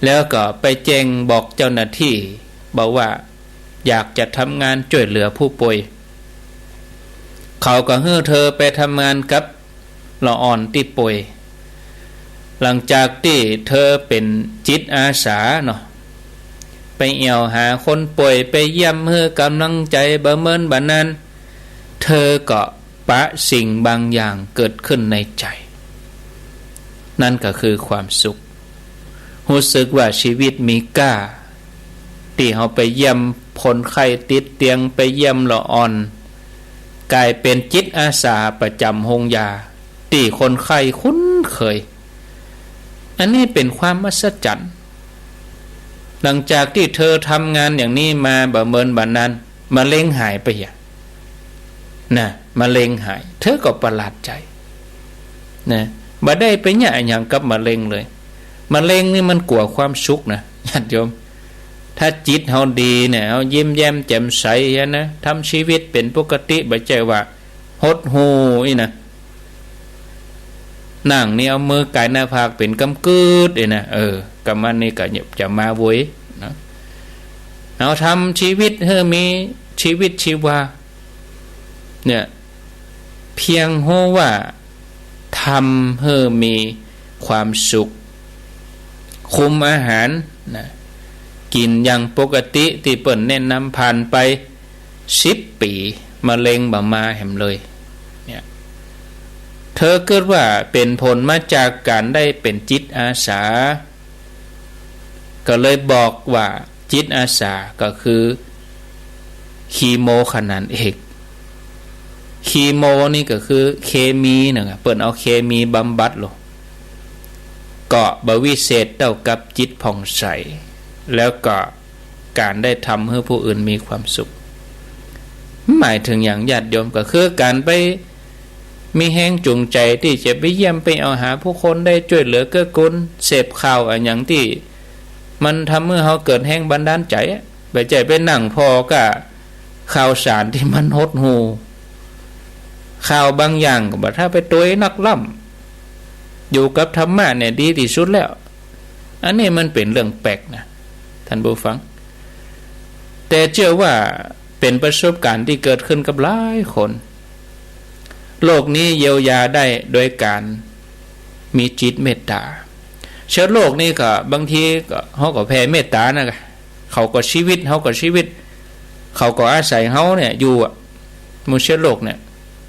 Speaker 1: แล้วก็ไปแจ้งบอกเจ้าหน้าที่บอกว่าอยากจะทำงานช่วยเหลือผู้ป่วยเขาก็ให้เธอไปทำงานกับละอ่อนที่ป่วยหลังจากที่เธอเป็นจิตอาสาเนาะไปเอี่ยวหาคนป่วยไปเยี่ยมให้กำลังใจบะเมินบัดนั้นเธอก็ปะสิ่งบางอย่างเกิดขึ้นในใจนั่นก็คือความสุขรู้สึกว่าชีวิตมีค่าที่เขาไปเยี่ยมคนไข้ติดเตียงไปเยี่ยมละอ่อนกลายเป็นจิตอาสาประจำโรงยาที่คนไข้คุ้นเคยอันนี้เป็นความมหัศจรรย์ หลังจากที่เธอทำงานอย่างนี้มาบ่เมินบ่นานมะเร็งหายไปอย่างนะมะเร็งหายเธอก็ประหลาดใจนะบ่ได้ไปเนี่ยอย่างกับมะเร็งเลยมะเร็งนี่มันกลัวความสุขนะญาติโยมถ้าจิตเฮาดีเนี่ยเฮายิ้มแย้มแจ่มใสนะทำชีวิตเป็นปกติบ่ใจว่าหดหูอีนะนั่งนี่เอามือกายหน้าผากเป็นกำกึดอีนะกำมันนี่ก็จะมาโวยนะเอาทำชีวิตให้มีชีวิตชีวาเนี่ยเพียงโหว่าทำให้มีความสุขคุมอาหารนะกินอย่างปกติที่เปิ่นแนะนำผ่านไป10 ปีมะเร็งบ่มาแหมเลยเนี่ยเธอเกิดว่าเป็นผลมาจากการได้เป็นจิตอาสาก็เลยบอกว่าจิตอาสาก็คือคีโมขนาดเอกคีโมนี่ก็คือเคมีนะครับเปิ่นเอาเคมีบำบัดลงเกาะบวิเศษเท่ากับจิตผ่องใสแล้วก็การได้ทำให้ผู้อื่นมีความสุขหมายถึงอย่างญาติโยมก็คือการไปมีแห้งจูงใจที่จะไปเยี่ยมไปเอาหาผู้คนได้ช่วยเหลือเกื้อกูลเสพข่าวอย่างที่มันทำเมื่อเขาเกิดแห้งบันดาลใจไปใจไปนั่งพอก็ข่าวสารที่มันหดหูข่าวบางอย่างก็บอกถ้าไปตัวนักล่ำอยู่กับธรรมะเนี่ยดีที่สุดแล้วอันนี้มันเป็นเรื่องแปลกนะท่านผู้ฟังแต่เชื่อว่าเป็นประสบการณ์ที่เกิดขึ้นกับหลายคนโลกนี้เยียวยาได้โดยการมีจิตเมตตาเชื้อโรคนี่ก็บางทีก็เขาก็แผ่เมตตานะเขาก็ชีวิตเขาก็ชีวิตเขาก็อาศัยเขาเนี่ยอยู่มูเชื้อโรคเนี่ย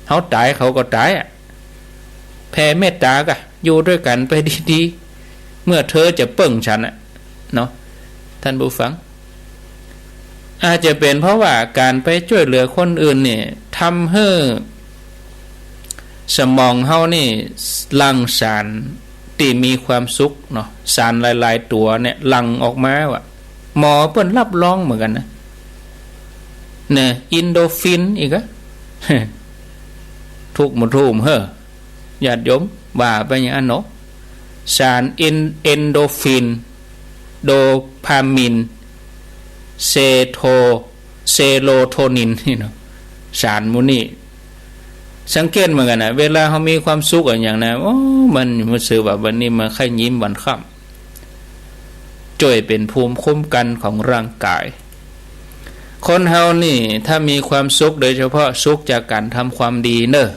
Speaker 1: เขาตายเขาก็ตายแผ่เมตตาก็อยู่ด้วยกันไปดีๆเมื่อเธอจะเปิ่งฉันเนาะท่านผู้ฟังอาจจะเป็นเพราะว่าการไปช่วยเหลือคนอื่นเนี่ยทำให้สมองเฮานี่หลั่งสารที่มีความสุขเนาะสารหลายๆตัวเนี่ยหลั่งออกมาว่ะหมอเพิ่นรับรองเหมือนกันนะเนี่ยอินโดฟินอีกอะทุกหมดทุมญาติโยมว่าไปอย่างนั้นเนาะสารเอนโดฟินโดพามินเซโรโทนินนี่เนาะสารมูนี่สังเกตเหมือนกันนะเวลาเขามีความสุขอย่างนั้นมันรู้สึกว่าวันนี้มาแค่ยิ้มวันค่ำช่วยเป็นภูมิคุ้มกันของร่างกายคนเฮานี่ถ้ามีความสุขโดยเฉพาะสุขจากการทำความดีเนอะ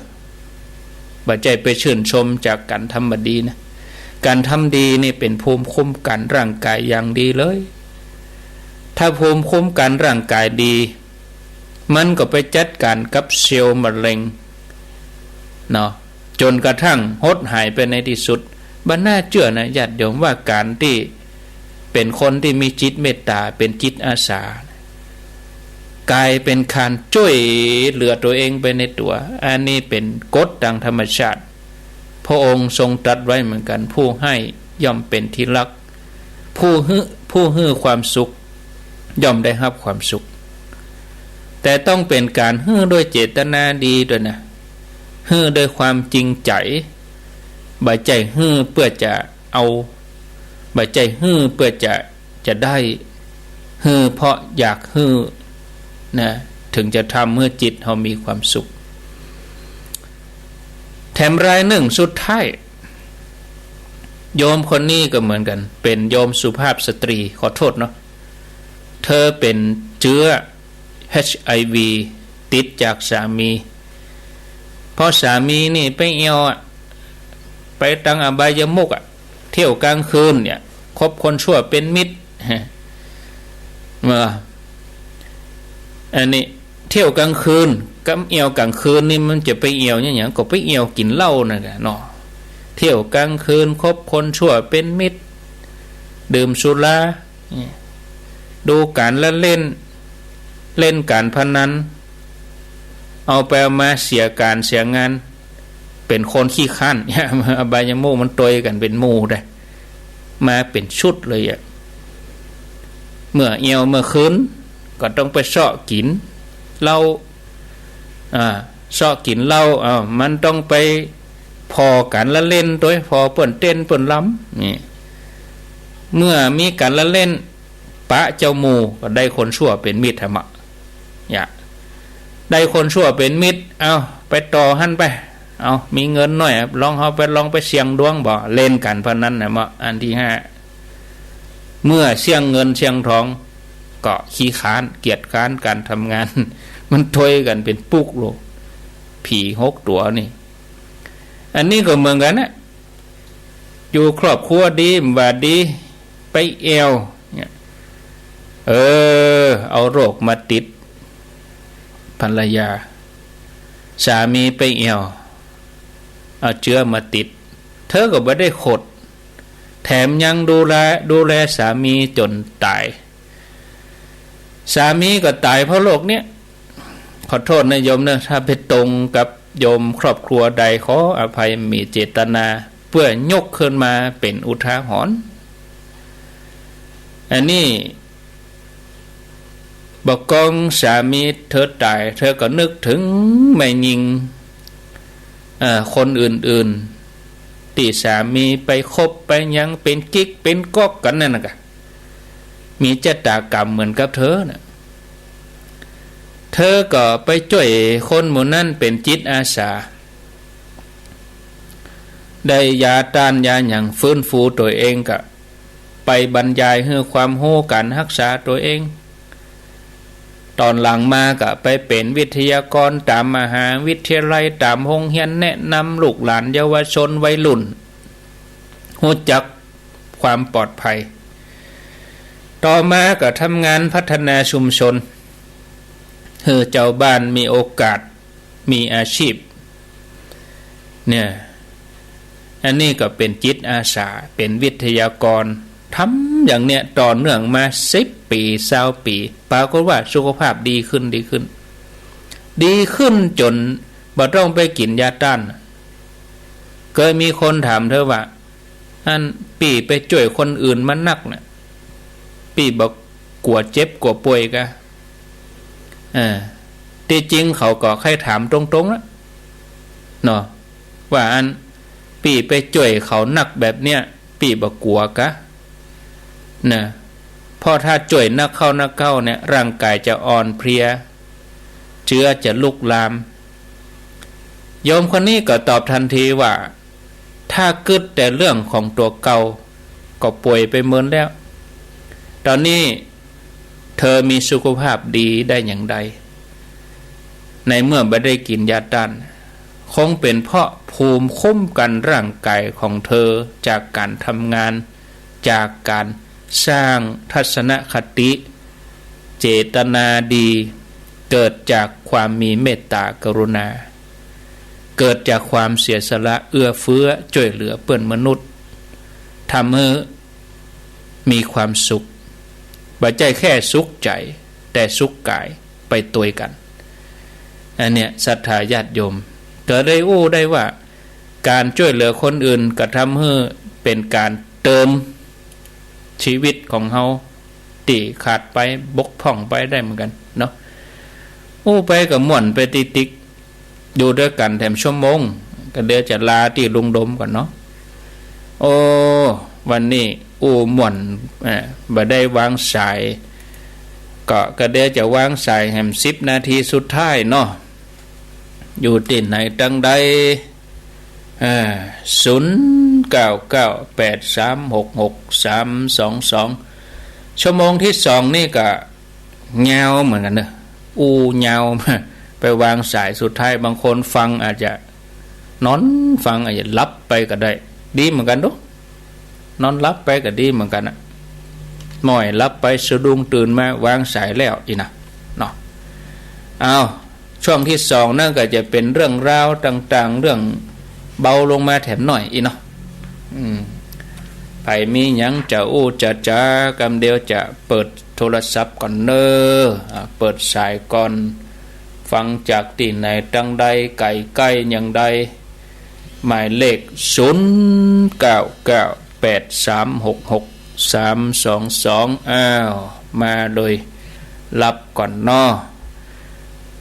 Speaker 1: บ่ใจไปชื่นชมจากการทำบดีนะการทำดีนี่เป็นภูมิคุ้มกันร่างกายอย่างดีเลยถ้าภูมิคุ้มกันร่างกายดีมันก็ไปจัดการกับเซลล์มะเร็งเนาะจนกระทั่งหดหายไปในที่สุดบรรณาเชื่อนะญาติโยมว่าการที่เป็นคนที่มีจิตเมตตาเป็นจิตอาสากลายเป็นการช่วยเหลือตัวเองไปในตัวอันนี้เป็นกฎทางธรรมชาติพระองค์ทรงตรัสไว้เหมือนกันผู้ให้ย่อมเป็นที่รักผู้ให้ความสุขย่อมได้รับความสุขแต่ต้องเป็นการให้ด้วยเจตนาดีด้วยนะให้ด้วยความจริงใจบ่ใจให้เพื่อจะเอาบ่ใจให้เพื่อจะได้ให้เพราะอยากให้นะถึงจะทำเมื่อจิตเรามีความสุขแถมรายหนึ่งสุดท้ายโยมคนนี้ก็เหมือนกันเป็นโยมสุภาพสตรีขอโทษเนาะเธอเป็นเชื้อ HIV ติดจากสามีเพราะสามีนี่ไปเอี่ยวไปตั้งอบายมุกเที่ยวกลางคืนเนี่ยคบคนชั่วเป็นมิตรเมื่ออันนี้เที่ยวกลางคืนกับเอี่ยวกลางคืนนี่มันจะไปเอี่ยวอย่างก็ไปเอี่ยวกินเหล้านั่นแหละเนาะเที่ยวกลางคืนคบคนชั่วเป็นมิตรดื่มสุราดูการละเล่นการพนันเอาไปมาเสียการเสียงานเป็นคนขี้ข้านอบายมุกมันตวยกันเป็นหมู่ได้มาเป็นชุดเลย เมื่อเอวเมื่อคืนก็ต้องไปเสาะกินเหล้าเสาะกินเหล้ามันต้องไปพอกันละเล่นตัวพอเปิ่นเต้นเปิ่นล้ำนี่เมื่อมีกันละเล่นปะเจ้าหมู่ก็ได้คนชั่วเป็นมิตรธรรมะอย่าได้คนชั่วเป็นมิตรเอาไปต่อหั่นไปเอามีเงินหน่อยลองเอาไปลองไปเสี่ยงดวงบ่เล่นกันพนันนะมะอันที่ห้าเมื่อเสี่ยงเงินเสี่ยงทองก็ขี้ค้านเกียจค้านการทำงาน มันถอยกันเป็นปุกโลผี6 ตัวนี่อันนี้ก็เหมือนกันนะอยู่ครอบครัวดีบาดีไปเอวเนี่ยเอาโรคมาติดภรรยาสามีไปเอวเอาเชื้อมาติดเธอก็ไม่ได้ขดแถมยังดูแลสามีจนตายสามีก็ตายเพราะโรคเนี้ยขอโทษนะโยมนะถ้าไปตรงกับโยมครอบครัวใดขออภัยมีเจตนาเพื่อยกขึ้นมาเป็นอุทาหรณ์อันนี้บอกกองสามีเธอตายเธอก็นึกถึงแม่หญิงคนอื่นๆที่สามีไปคบไปยังเป็นกิ๊กเป็นก๊อกกันนั่นนะมีชะตากรรมเหมือนกับเธอนะเธอก็ไปช่วยคนหมู่นั้นเป็นจิตอาสาได้ยาต้านยาอย่างฟื้นฟูตัวเองก็ไปบรรยายให้ความรู้การรักษาตัวเองตอนหลังมาก็ไปเป็นวิทยากรตามมหาวิทยาลัยตามโรงเรียนแนะนำลูกหลานเยาวชนวัยรุ่นรู้จักความปลอดภัยต่อมาก็ทำงานพัฒนาชุมชนให้เจ้าบ้านมีโอกาสมีอาชีพเนี่ยอันนี้ก็เป็นจิตอาสาเป็นวิทยากรทำอย่างเนี้ยต่อเนื่องมา10 ปี20 ปีปรากฏว่าสุขภาพดีขึ้นจนบ่ต้องไปกินยาต้านเคยมีคนถามเธอว่าอันปีไปช่วยคนอื่นมันนักเนี่ยปีบอกกลัวเจ็บกลัวป่วยกะที่จริงเขาก็ใครถามตรงๆนะเนาะว่าอันปีไปช่วยเขานักแบบเนี้ยปีบอกกลัวกะนะเพราะถ้าจ่วยนักเข้าเนี่ยร่างกายจะอ่อนเพลียเชื้อจะลุกลามโยมคนนี้ก็ตอบทันทีว่าถ้ากึดแต่เรื่องของตัวเก่าก็ป่วยไปเหมือนแล้วตอนนี้เธอมีสุขภาพดีได้อย่างใดในเมื่อไม่ได้กินยาต้านคงเป็นเพราะภูมิคุ้มกันร่างกายของเธอจากการทำงานจากการสร้างทัศนคติเจตนาดีเกิดจากความมีเมตตากรุณาเกิดจากความเสียสละเอื้อเฟื้อช่วยเหลือเพื่อนมนุษย์ทำให้มีความสุขบ่ใช่แค่สุขใจแต่สุขกายไปตัวกันอันเนี้ยศรัทธาญาติโยมก็ได้ได้ว่าการช่วยเหลือคนอื่นก็ทำให้เป็นการเติมชีวิตของเฮาตีขาดไปบกพร่องไปได้เหมือนกันเนาะไปกับม่วนไปติ๊กอยู่ด้วยกันแถมชั่วโมงก็เดี๋ยวจะลาที่ลุงดมก่อนเนาะวันนี้ม่วนบ่ได้วางสายก็เดี๋ยวจะวางสายแหม10 นาทีสุดท้ายเนาะอยู่ที่ไหนตั้งใด0998366322ชั่วโมงที่2นี่ก็ยาวเหมือนกันเนอะยาวไปวางสายสุดท้ายบางคนฟังอาจจะนอนฟังอาจจะหลับไปก็ได้ดีเหมือนกันดูนอนหลับไปก็ดีเหมือนกันนะหม่อยหลับไปสะดุ้งตื่นมาวางสายแล้วอีนะเนาะช่วงที่2นั่นก็จะเป็นเรื่องราวต่างๆเรื่องเบาลงมาแถมหน่อยอีเนาะไผมีหยังจะจะกำเดียวจะเปิดโทรศัพท์ก่อนเนเปิดสายก่อนฟังจากที่ไหนตั้งใดไก่ใกล้อย่างใดหมายเลข0998366322 มาโดยรับก่อนนอ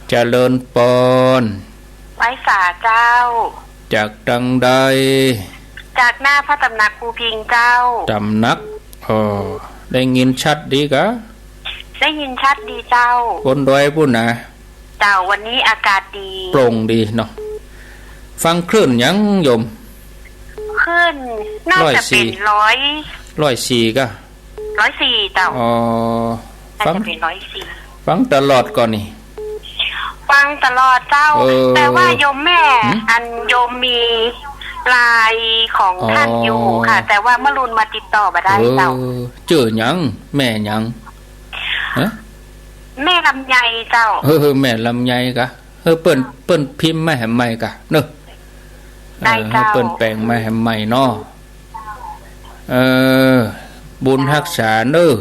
Speaker 1: เจริญปน
Speaker 2: ไว้สาเจ้า
Speaker 1: จากดังใด
Speaker 2: จากหน้าพระตำหนักภูพิงเจ้า
Speaker 1: ตำหนักได้ยินชัดดีกะ
Speaker 2: ได้ยินชัดดีเจ้า
Speaker 1: บนดอยพุ่นนะ
Speaker 2: เจ้าวันนี้อากาศดี
Speaker 1: โปร่งดีเนาะฟังคลื่นยังโยม
Speaker 2: คลื่นน่าจะเป็น
Speaker 1: 104ก็
Speaker 2: 104เจ้า
Speaker 1: ฟัง
Speaker 2: เป็น104
Speaker 1: ฟังตลอดก่อนนี่
Speaker 2: ฟังตลอดเจ้าแต่ว่าโยมแม่อันโยมมีลายของท่านอยู่ค่ะแต่ว่าเมื่อรุนมาติดต่อมาได้เจ้า
Speaker 1: เจอยังแม่ยัง
Speaker 2: แม่ลำไยเจ้า
Speaker 1: แม่ลำไยกะเปิ้นพิมพ์มาแหมใหม่กะเนอะ
Speaker 2: ได้เจ้า
Speaker 1: เปิ้นแปลงมาแหมใหม่เนาะบุญรักษาเนอะ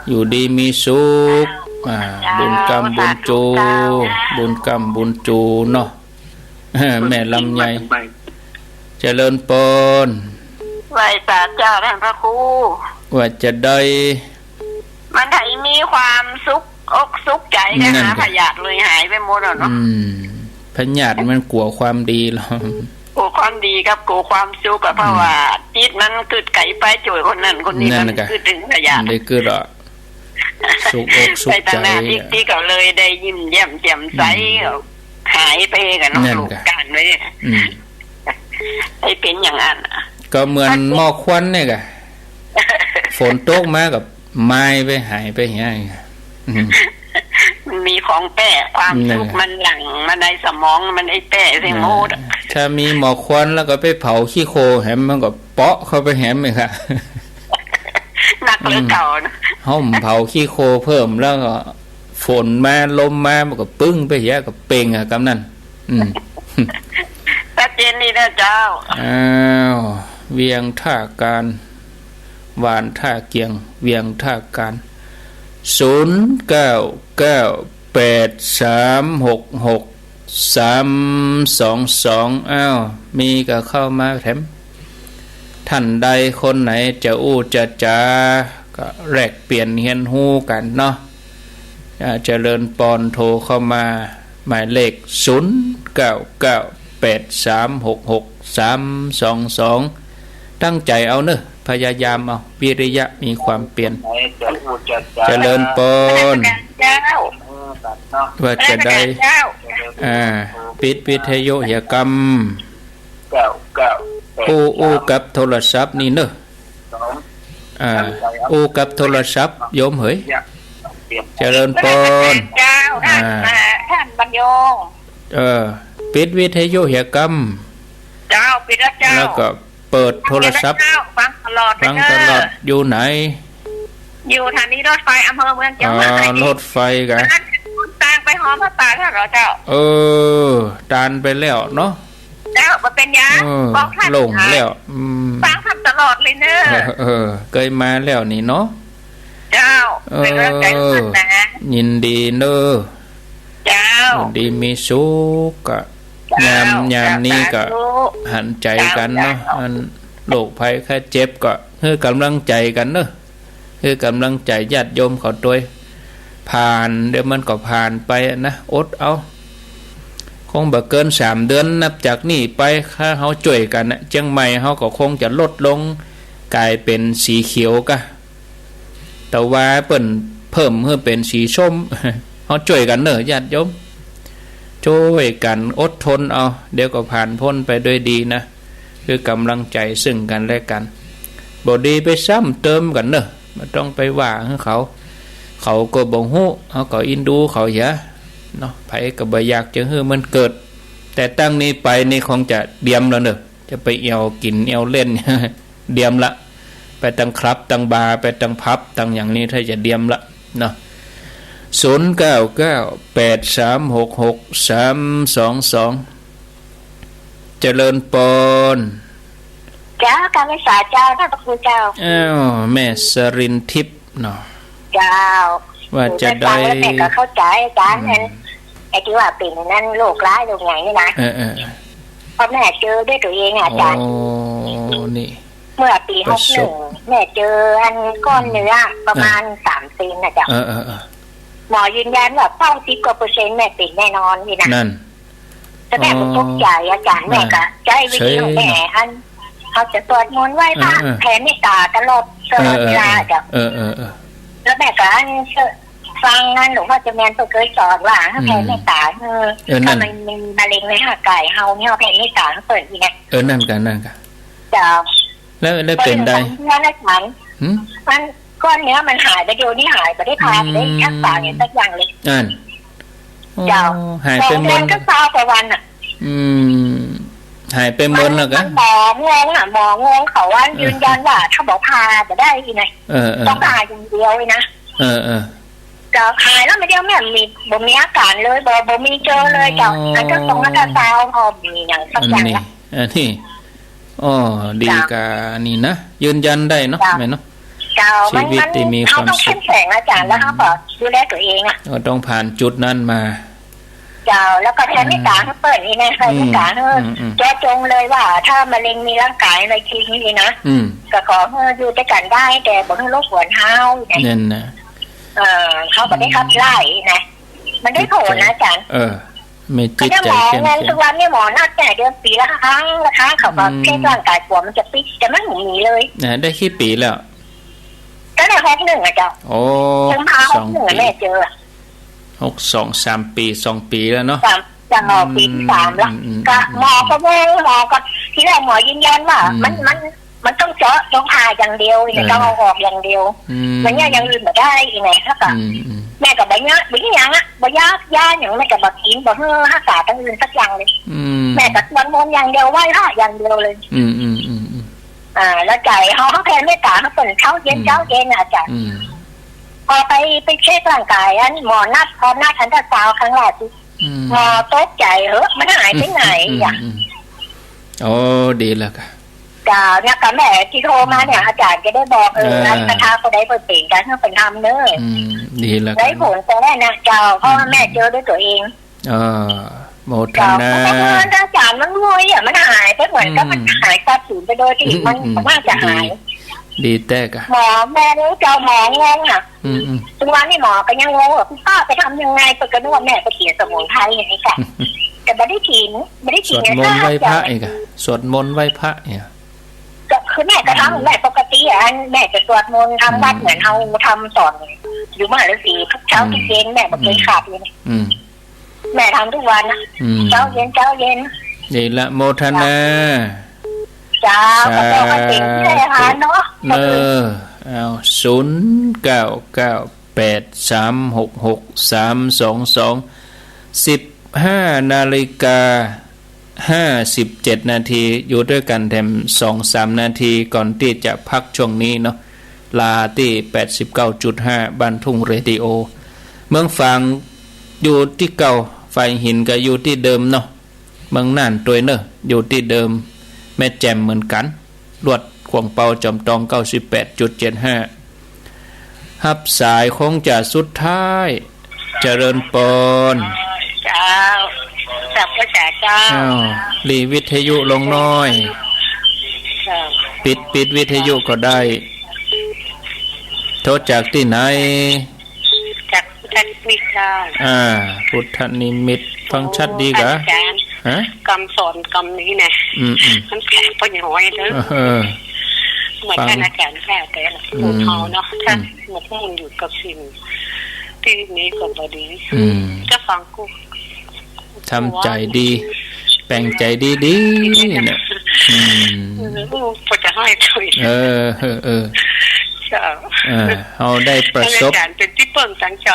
Speaker 1: อยู่ดีมีสุขบุญกรรมบุญจูบุญกรรมบุญจูเนาะแม่ลำไยเจริญปน
Speaker 2: ไหว้ศาลเจ้าท่านพระครู
Speaker 1: ว่าจะได้
Speaker 2: มันไถมีความสุขอกสุขใจนะพยาธิเลยหายไปหมดแล้วเนาะ
Speaker 1: พยาธิมันกลัวความดีหรอก
Speaker 2: ลัวความดีกับกลัวความสุขกับเพราะว่าจิตมันกึดไก่ไปจ่วยคนนั้นคนนี้มันกึดถึงพยาธิ
Speaker 1: ได้กึดอ่ะสุขอกสุขใจ
Speaker 2: ที่เขาเลยได้ยิ้มแย้มแจ่มใสหายไปกันเนาะลูกการไว้ไอ้เป็นอย่างนั้น
Speaker 1: ก็เหมือนหมอกควันเนี่ยกะฝนตกมากับไม้ไปหายไปอย่างเงี้ย
Speaker 2: มันมีของแปะความสุขมันหลั่งมันในสมองมันไอ้แปะเสียงโมด
Speaker 1: ถ้ามีหมอกควันแล้วก็ไปเผาขี้โคแหมมันก็เปาะเข้าไปแหมเลยค่ะ
Speaker 2: หนักเลยเก่านะ
Speaker 1: ห้องเผาขี้โคเพิ่มแล้วก็ฝนมาลมมามันก็ปึ้งไปเหี้ยกับเป่งกำนั่น
Speaker 2: ชัดเจนนี่นะเจ้า
Speaker 1: เวียงท่าการวานท่าเกียงเวียงท่าการ0998366322มีก็เข้ามาแถมท่านใดคนไหนจะอู้จะก็แลกเปลี่ยนเฮียนฮู้กันเนาะเจริญปอนโทรเข้ามาหมายเลข0998366322ตั้งใจเอาเนอะพยายามเอาวิริยะมีความเปลี่ยนเจริญปอนว่าจะได้ปิดวิทยุยกรรมอู้กับโทรศัพท์นี่เนอะอู้กับโทรศัพท์โยมเหยเจริญปน
Speaker 2: ท่านบรรยง
Speaker 1: ปิดวิทยุยกรรม
Speaker 2: เจ้าปิด
Speaker 1: แล้วก็เปิดโทรศัพท์
Speaker 2: ฟังตล
Speaker 1: อดอยู่ไหน
Speaker 2: อยู่ทางนี้รถไฟอำเภอเมืองเชียงใหม่
Speaker 1: รถไฟกัน
Speaker 2: ตางไปหอมพระป่าท่านเจ้า
Speaker 1: ตานไปแล้วเนาะ
Speaker 2: แล้วมาเป็นยังบอกท่าน
Speaker 1: ลงแล้ว
Speaker 2: ฟังท่านตลอดเลยเนอะ
Speaker 1: เคยมาแล้วนี่เนาะ
Speaker 2: เจ้าเป็นร่างกายท่านนะ
Speaker 1: ยินดีเนอะ
Speaker 2: เจ้า
Speaker 1: ดีมีสุขกะยามนี้ก็หันใจกันเนาะโรคภัยแค่เจ็บก็คือกำลังใจกันเนอะคือกำลังใจญาติโยมเขาด้วยผ่านเดี๋ยวมันก็ผ่านไปนะอดเอาคงบ่เกิน3 เดือนนับจากนี้ไปถ้าเฮาช่วยกันนะเชียงใหม่เฮาก็คงจะลดลงกลายเป็นสีเขียวกะแต่ว่าเปิ้นเพิ่มให้เป็นสีส้มเฮาช่วยกันเนอะญาติโยมช่วยกันอดทนเอาเดี๋ยวก็ผ่านพ้นไปด้วยดีนะคือกำลังใจซึ่งกันและกันบ่ดีไปซ้ำเติมกันเนอะไม่ต้องไปว่าให้เขาก็บ่ฮู้เฮาก็อินดูเขาเยอะเนาะไผก็บ่อยากจะให้มันเกิดแต่ตั้งนี้ไปนี่คงจะเดียมแล้วเนอะจะไปเอวกินเอวเล่นเดียมละไปตั้งครับตั้งบาไปตั้งพับตั้งอย่างนี้ถ้าจะเดียมละเนาะ0998366322เจริญปน
Speaker 2: เจ้าการรักษาเจ้าท่านพระคุณเจ้า
Speaker 1: แม่สรินทิพย์เนาะ
Speaker 2: เจ้า
Speaker 1: ว่าจะได้
Speaker 2: แม่ก็เข้าใจอาจารย์นั้นไอ้ที่ว่าเป็นนั่นโรคร้ายโรคใหญ่นี่นะเพราะแม่เจอด้วยตัวเองอาจารย์
Speaker 1: นี่
Speaker 2: เมื่อปี61แม่เจออันก้อนเนื้อประมาณ3 เซนนะจ๊ะหมอยืนยันว่า90%แม่เป็นแน่นอนนี่นะ
Speaker 1: นั่น
Speaker 2: แต่แม่ก็ตกใจอาจารย์แม่ก็ใจวิธีของแม่อันเขาจะสวดมนต์ไหว้พระแผ่เมตตาตลอดเวลาจ้ะแล้วแม่ก็อันฟังนั่นหลวงพ่อจะแมนตัวเคยสอนว่าถ้าแผ่เมตตาถ้ามันมีมะเร็งในร่างกายเฮาเนี่ยแผ่เมตตาเปิดอีกไง
Speaker 1: นั่นกัน
Speaker 2: จ้ะ
Speaker 1: แล้วได้เป็นได้
Speaker 2: นั่นนะฉันมันก้อนเนื้อมันหายไปเดี๋ยวนี้หายไปได้พาได้ชักตาอย่างสักอย่างเลยเจ้า
Speaker 1: หายเป็น
Speaker 2: มันก็เศร้าไปวันอ่ะ
Speaker 1: หายเป็นบนแล้วกัน
Speaker 2: หมองงเขาว่ายืนยันว่าถ้าบอกพาจะได้ยังไงต้องพาอย่างเดียวเลยนะจะหายแล้วไม่เดียวแม่มีอาการเลยบ่มีเจอเลยเจ้าแล้วก็ตรงนั้นเศร้าพอมีอย่างสักอย่างละ
Speaker 1: นี่ดีกานี่นะยืนยันได้เนาะไหมเนาะชีวิตที่มีความสุข
Speaker 2: เขาต้องเข้มแข็งอาจารย์แล้วเขาบอกดูแลตัวเองอ่ะ
Speaker 1: ต้องผ่านจุดนั้นมา
Speaker 2: เจ้าแล้วก็แทนนิสาเขาเปิดนี่นะแทนนิสาแจ้จงเลยว่าถ้ามะเร็งมีร่างกายในชีวิตนี้นะก็ขออยู่ด้วยกันได้แต่บอกให้โรคหัวเท้า
Speaker 1: เนี่ยนะ
Speaker 2: เขาบอกได้ขับไล่นะมันได้ผลนะอาจารย์
Speaker 1: ไม่จิตใจเข้มแข็ง
Speaker 2: ทุกวันนี้หมอนัดแต่เดือนปีละครั้งเขาบอกแค่ร่างกายปวดมันจะปิดแต่มันหนีเลย
Speaker 1: ได้กี่ปีแล้ว
Speaker 2: ก็ได้61อ่ะเจ้าคุมพา61แม่เจอ
Speaker 1: 3 ปี2 ปีแล้วเนาะ
Speaker 2: จะรอปี3แล้วก็หมอก็ที่แรกหมอยืนยันว่ามันต้องเจาะต้องผ่าอย่างเดียวแต่ต้องเอาออกอย่างเดียวมันอย่างอื่นไม่ได้ยังไงครับแม่กับใบเนี้ยอย่างใบยาอย่างแม่กับบักกินบอกรักษาตั้งอื่นสักอย่างเลยแม่กับวันมนอย่างเดียวไหว้พระอย่างเดียวเลยแล้วใจเขาแค่เมตตาเขาเปิดเช้าเย็นอาจารย์พอไปเช็คร่างกายอันหมอนัดทันตาสาวครั้งแรกหมอตกใจมันหายไปไหนอย่าง
Speaker 1: ดีแล้วค่ะ
Speaker 2: เนี่ยกับแม่ที่โทรมาเนี่ยอาจารย์จะได้บอกนักกระทาเขาได้เปิดเปลี่ยนกันให้เป็นทำเนอะ
Speaker 1: ดีแล้ว
Speaker 2: ได้ผลแต่แรกนะเจ้าเพราะแม่เจอด้วยตัวเอง
Speaker 1: โมทนา
Speaker 2: อาจารย์มันงวยมันหายไปเหมือนกับมันหายตัดสูญไปโดยที่มันว่าจะหาย
Speaker 1: ดีแต่กะ
Speaker 2: หมอแม่รู้เจ้าหมองงอ่ะทุกวันนี้หมอก็ยังงงว่าคุณป้าไปทำยังไงไปกระนวดแม่ไปเขียนสมุนไพรอย่างนี้กันแต่ไม่ได้ขีน
Speaker 1: สวดมนต์ไหว้พระอีกอะสวดมนต์ไหว้พระเนี่ย
Speaker 2: ก็คือแม่ก็ทำแม่ปกติอ่ะแม่จะสวดมนต์ทำวัดเหมือนเราทำสอนอยู่มหาฤาษีทุกเช้าทุกเย็นแม่บอกเลยขาดเลยแม่ทำทุกวันนะเช้าเย็น
Speaker 1: นี่ละโมทนา
Speaker 2: จ้าก็แปลว่าจริงใช่ไหมเนาะ
Speaker 1: เอา099983663215:57 นาทีอยู่ด้วยกันแถม 2-3 นาทีก่อนที่จะพักช่วงนี้เนาะลาที่ 89.5 บ้านทุ่งเรดิโอเมืองฝางอยู่ที่เก่าไฟหินก็อยู่ที่เดิมเนาะเมืองน่านตัวเนอะอยู่ที่เดิมแม่แจ่มเหมือนกันลวดขวงเปาจอมตอง 98.75 ฮับสายคงจะสุดท้ายเจริญปน
Speaker 2: เจ้าจับก็จ่าเจ้า
Speaker 1: รีวิทยุลงน้อยปิดวิทยุก็ได้โทษจากที่ไหน
Speaker 2: จากพุทธนิมิตค่ะ
Speaker 1: พุทธนิมิตฟังชัดดีกะ
Speaker 2: กำสอนกำนี้นะมันแข็งพออย่างไรเด้อเหมือนกันอาจารย์แค่แต่ละผู้เฮาเนาะถ้าหมกมุ่นอยู่กับสิ่งที่นี้ก็พอดีจะฟังกู
Speaker 1: ทำใจดีแปลงใจดีเนี่ย
Speaker 2: พอจะให้ช่วย
Speaker 1: เอาได้ประสบ
Speaker 2: อาจารย์เป็นที่เปิ่งสังใจ